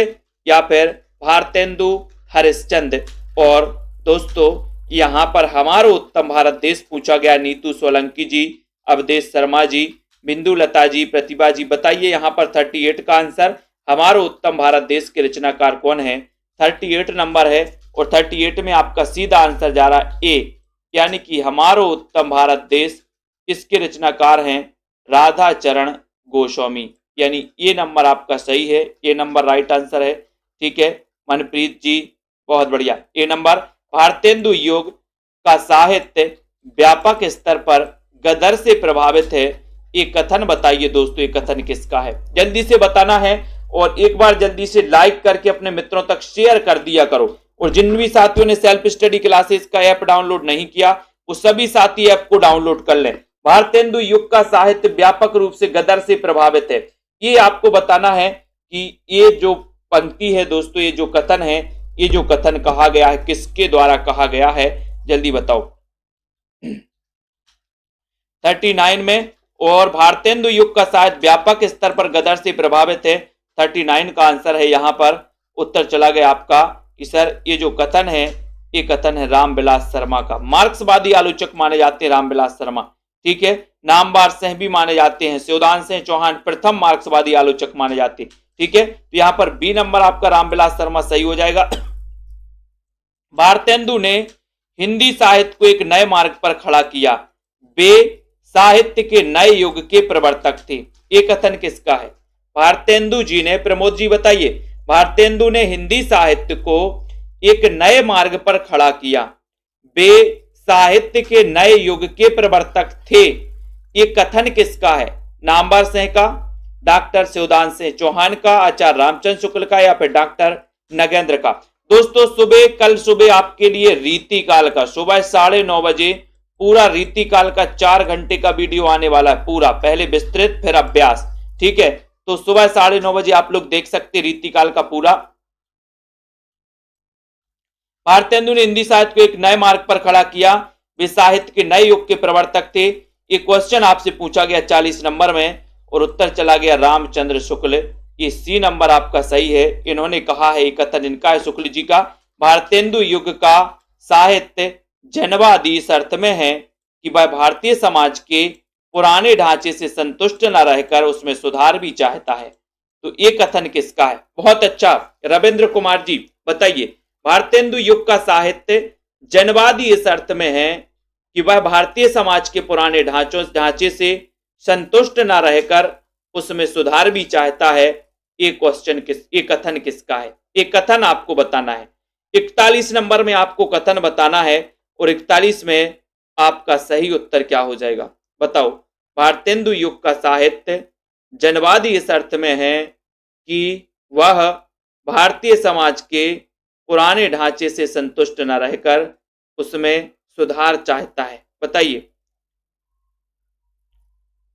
Speaker 1: या फिर भारतेंदु हरिश्चंद्र। और दोस्तों यहां पर हमारो उत्तम भारत देश पूछा गया, नीतू सोलंकी जी, अवधेश शर्मा जी, बिंदु लता जी, प्रतिभा जी, बताइए यहां पर 38 का आंसर, हमारो उत्तम भारत देश के रचनाकार कौन है। 38 नंबर है और 38 में आपका सीधा आंसर जा रहा ए, यानी कि हमारो उत्तम भारत देश, इसके रचनाकार हैं राधा चरण गोस्वामी, यानी ये नंबर आपका सही है, ये नंबर राइट आंसर है। ठीक है, मनप्रीत जी बहुत बढ़िया। ये नंबर, भारतेंदु युग का साहित्य व्यापक स्तर पर गदर से प्रभावित है, ये कथन बताइए दोस्तों, ये कथन किसका है, जल्दी से बताना है। और एक बार जल्दी से लाइक करके अपने मित्रों तक शेयर कर दिया करो। और जिन भी साथियों ने सेल्फ स्टडी क्लासेस का ऐप डाउनलोड नहीं किया वो सभी साथी ऐप को डाउनलोड कर लें। भारतेंदु युग का साहित्य व्यापक रूप से गदर से प्रभावित है। ये आपको बताना है कि ये जो पंक्ति है दोस्तों, ये जो कथन है, ये जो कथन कहा गया है किसके द्वारा कहा गया है, जल्दी बताओ। 39 में। और भारतेंदु युग का साहित्य व्यापक स्तर पर गदर से प्रभावित है। 39 का आंसर है यहां पर। उत्तर चला गया आपका कि सर ये जो कथन है ये कथन है रामविलास शर्मा का। मार्क्सवादी आलोचक माने जाते हैं रामविलास शर्मा, ठीक है। नामवर सिंह भी माने जाते हैं। शिवदान सिंह चौहान प्रथम मार्क्सवादी आलोचक माने जाते हैं, ठीक है। तो यहां पर बी नंबर आपका रामविलास शर्मा सही हो जाएगा। भारतेंदु ने हिंदी साहित्य को एक नए मार्ग पर खड़ा किया। वे साहित्य के नए युग के प्रवर्तक थे। ये कथन किसका है? भारतेंदु जी ने। प्रमोद जी बताइए। भारतेंदु ने हिंदी साहित्य को एक नए मार्ग पर खड़ा किया। वे साहित्य के नए युग के प्रवर्तक थे। ये कथन किसका है? नामवर सिंह का, डॉक्टर शिवदान सिंह चौहान का, आचार्य रामचंद्र शुक्ल का, या फिर डॉक्टर नगेंद्र का? दोस्तों कल सुबह आपके लिए रीतिकाल का सुबह 9:30 बजे पूरा रीतिकाल का 4 घंटे का वीडियो आने वाला है पूरा। पहले विस्तृत फिर अभ्यास, ठीक है। तो सुबह 9:30 बजे आप लोग देख सकते रीतिकाल का पूरा। भारतेंदु ने हिंदी साहित्य को एक नए मार्ग पर खड़ा किया। वे साहित्य के नए युग के प्रवर्तक थे। ये क्वेश्चन आपसे पूछा गया 40 नंबर में और उत्तर चला गया रामचंद्र शुक्ल। ये सी नंबर आपका सही है। इन्होंने कहा है, ये कथन इनका है शुक्ल जी का। भारतेंदु युग का साहित्य जनवादी इस अर्थ में है कि वह भारतीय समाज के पुराने ढांचे से संतुष्ट न रहकर उसमें सुधार भी चाहता है। तो ये कथन किसका है? बहुत अच्छा रविंद्र कुमार जी बताइए। भारतेंदु युग का साहित्य जनवादी इस अर्थ में है कि वह भारतीय समाज के पुराने ढांचे से संतुष्ट न रहकर उसमें सुधार भी चाहता है। ये कथन किसका है? ये कथन आपको बताना है। 41 नंबर में आपको कथन बताना है और 41 में आपका सही उत्तर क्या हो जाएगा बताओ। भारतेंदु युग का साहित्य जनवादी इस अर्थ में है कि वह भारतीय समाज के पुराने ढांचे से संतुष्ट न रहकर उसमें सुधार चाहता है। बताइए।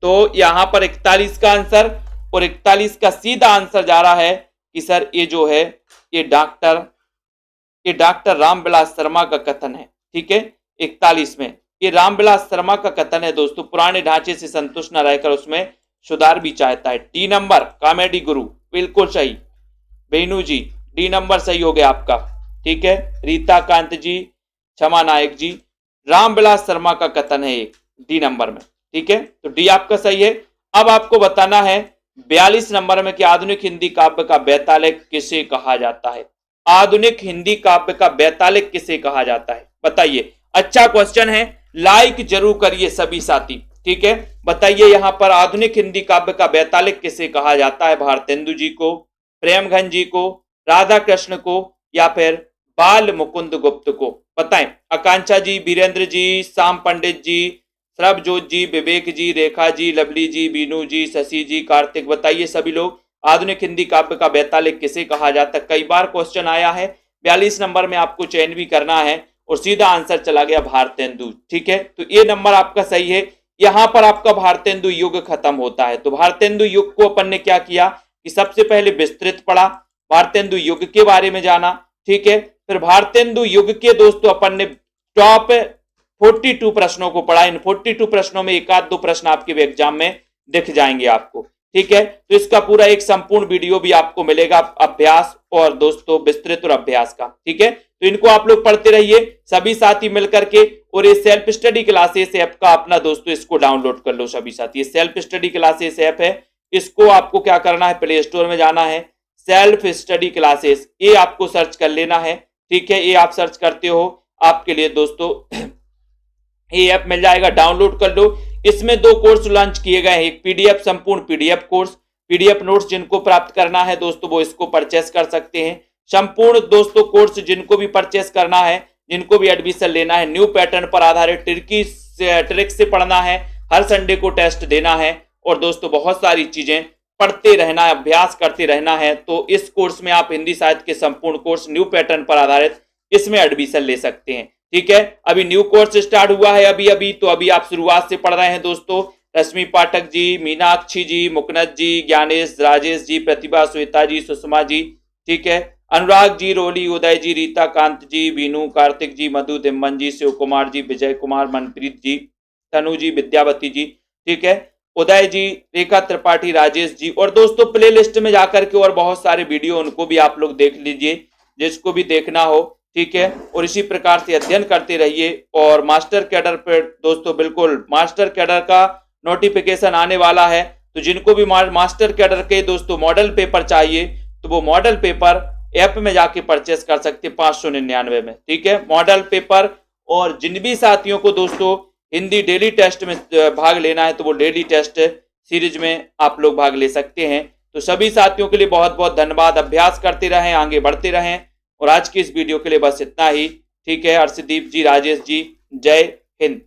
Speaker 1: तो यहां पर 41 का आंसर और 41 का सीधा आंसर जा रहा है कि सर ये जो है ये डॉक्टर रामविलास शर्मा का कथन है, ठीक है। 41 में ये रामविलास शर्मा का कथन है दोस्तों। पुराने ढांचे से संतुष्ट न रहकर उसमें सुधार भी चाहता है। डी नंबर कॉमेडी गुरु बिल्कुल सही। बेनू जी डी नंबर सही हो गया आपका, ठीक है। रीता कांत जी, क्षमा नायक जी, रामविलास शर्मा का कथन है एक डी नंबर में, ठीक है। तो डी आपका सही है। अब आपको बताना है 42 नंबर में कि आधुनिक हिंदी काव्य का बेतालिक किसे कहा जाता है? आधुनिक हिंदी काव्य का बेतालिक किसे कहा जाता है? बताइए। अच्छा क्वेश्चन है, लाइक जरूर करिए सभी साथी, ठीक है। बताइए यहां पर आधुनिक हिंदी काव्य का बेतालिक किसे कहा जाता है? भारतेंदु जी को, प्रेमघन जी को, राधा कृष्ण को, या फिर बाल मुकुंद गुप्त को? बताएं। आकांक्षा जी, वीरेंद्र जी, श्याम पंडित जी, सरबजोत जी, विवेक जी, रेखा जी, लवली जी, बीनू जी, शशि जी, कार्तिक, बताइए सभी लोग। आधुनिक हिंदी काव्य का बेतालिक किसे कहा जाता है? कई बार क्वेश्चन आया है। 42 नंबर में आपको चयन भी करना है और सीधा आंसर चला गया भारतेंदु, ठीक है। तो ये नंबर आपका सही है। यहां पर आपका भारतेंदु युग खत्म होता है। तो भारतेंदु युग को अपन ने क्या किया कि सबसे पहले विस्तृत पढ़ा, भारतेंदु युग के बारे में जाना, ठीक है। फिर भारतेंदु युग के दोस्तों अपन ने टॉप 42 प्रश्नों को पढ़ा। इन 42 प्रश्नों में एक आध दो प्रश्न आपके एग्जाम में दिख जाएंगे आपको, ठीक है। तो इसका पूरा एक संपूर्ण वीडियो भी आपको मिलेगा, अभ्यास और दोस्तों विस्तृत और अभ्यास का, ठीक है। तो इनको आप लोग पढ़ते रहिए सभी साथी मिलकर के। और ये सेल्फ स्टडी क्लासेस ऐप का अपना दोस्तों इसको डाउनलोड कर लो सभी साथी। ये सेल्फ स्टडी क्लासेस ऐप है, इसको आपको क्या करना है, प्ले स्टोर में जाना है, सेल्फ स्टडी क्लासेस ये आपको सर्च कर लेना है, ठीक है। ये आप सर्च करते हो आपके लिए दोस्तों ये ऐप मिल जाएगा, डाउनलोड कर लो। इसमें 2 कोर्स लॉन्च किए गए हैं। एक पीडीएफ संपूर्ण पीडीएफ कोर्स, पीडीएफ नोट्स जिनको प्राप्त करना है दोस्तों वो इसको परचेस कर सकते हैं। संपूर्ण दोस्तों कोर्स जिनको भी परचेस करना है, जिनको भी एडमिशन लेना है, न्यू पैटर्न पर आधारित ट्रिक से पढ़ना है, हर संडे को टेस्ट देना है और दोस्तों बहुत सारी चीजें पढ़ते रहना है, अभ्यास करते रहना है। तो इस कोर्स में आप हिंदी साहित्य के संपूर्ण कोर्स न्यू पैटर्न पर आधारित इसमें एडमिशन ले सकते हैं। ठीक है, अभी न्यू कोर्स स्टार्ट हुआ है अभी तो अभी आप शुरुआत से पढ़ रहे हैं दोस्तों। रश्मि पाठक जी, मीनाक्षी जी, मुकनद जी, ज्ञानेश, राजेश जी, प्रतिभा, श्वेता जी, सुषमा जी, ठीक है, अनुराग जी, रोली, उदय जी, रीता कांत जी, वीनू, कार्तिक जी, मधु, दिम्मन जी, शिव कुमार जी, विजय कुमार, मनप्रीत जी, तनु जी, विद्यावती जी, ठीक है, उदय जी, रेखा त्रिपाठी, राजेश जी। और दोस्तों प्ले लिस्ट में जाकर के और बहुत सारे वीडियो उनको भी आप लोग देख लीजिए जिसको भी देखना हो। ठीक है, और इसी प्रकार से अध्ययन करते रहिए। और मास्टर कैडर पे दोस्तों बिल्कुल मास्टर कैडर का नोटिफिकेशन आने वाला है, तो जिनको भी मास्टर कैडर के दोस्तों मॉडल पेपर चाहिए तो वो मॉडल पेपर ऐप में जाके परचेस कर सकते 599 में। ठीक है, मॉडल पेपर। और जिन भी साथियों को दोस्तों हिंदी डेली टेस्ट में भाग लेना है तो वो डेली टेस्ट सीरीज में आप लोग भाग ले सकते हैं। तो सभी साथियों के लिए बहुत बहुत धन्यवाद। अभ्यास करते रहें, आगे बढ़ते रहें। और आज की इस वीडियो के लिए बस इतना ही। ठीक है, अर्शदीप जी, राजेश जी, जय हिंद।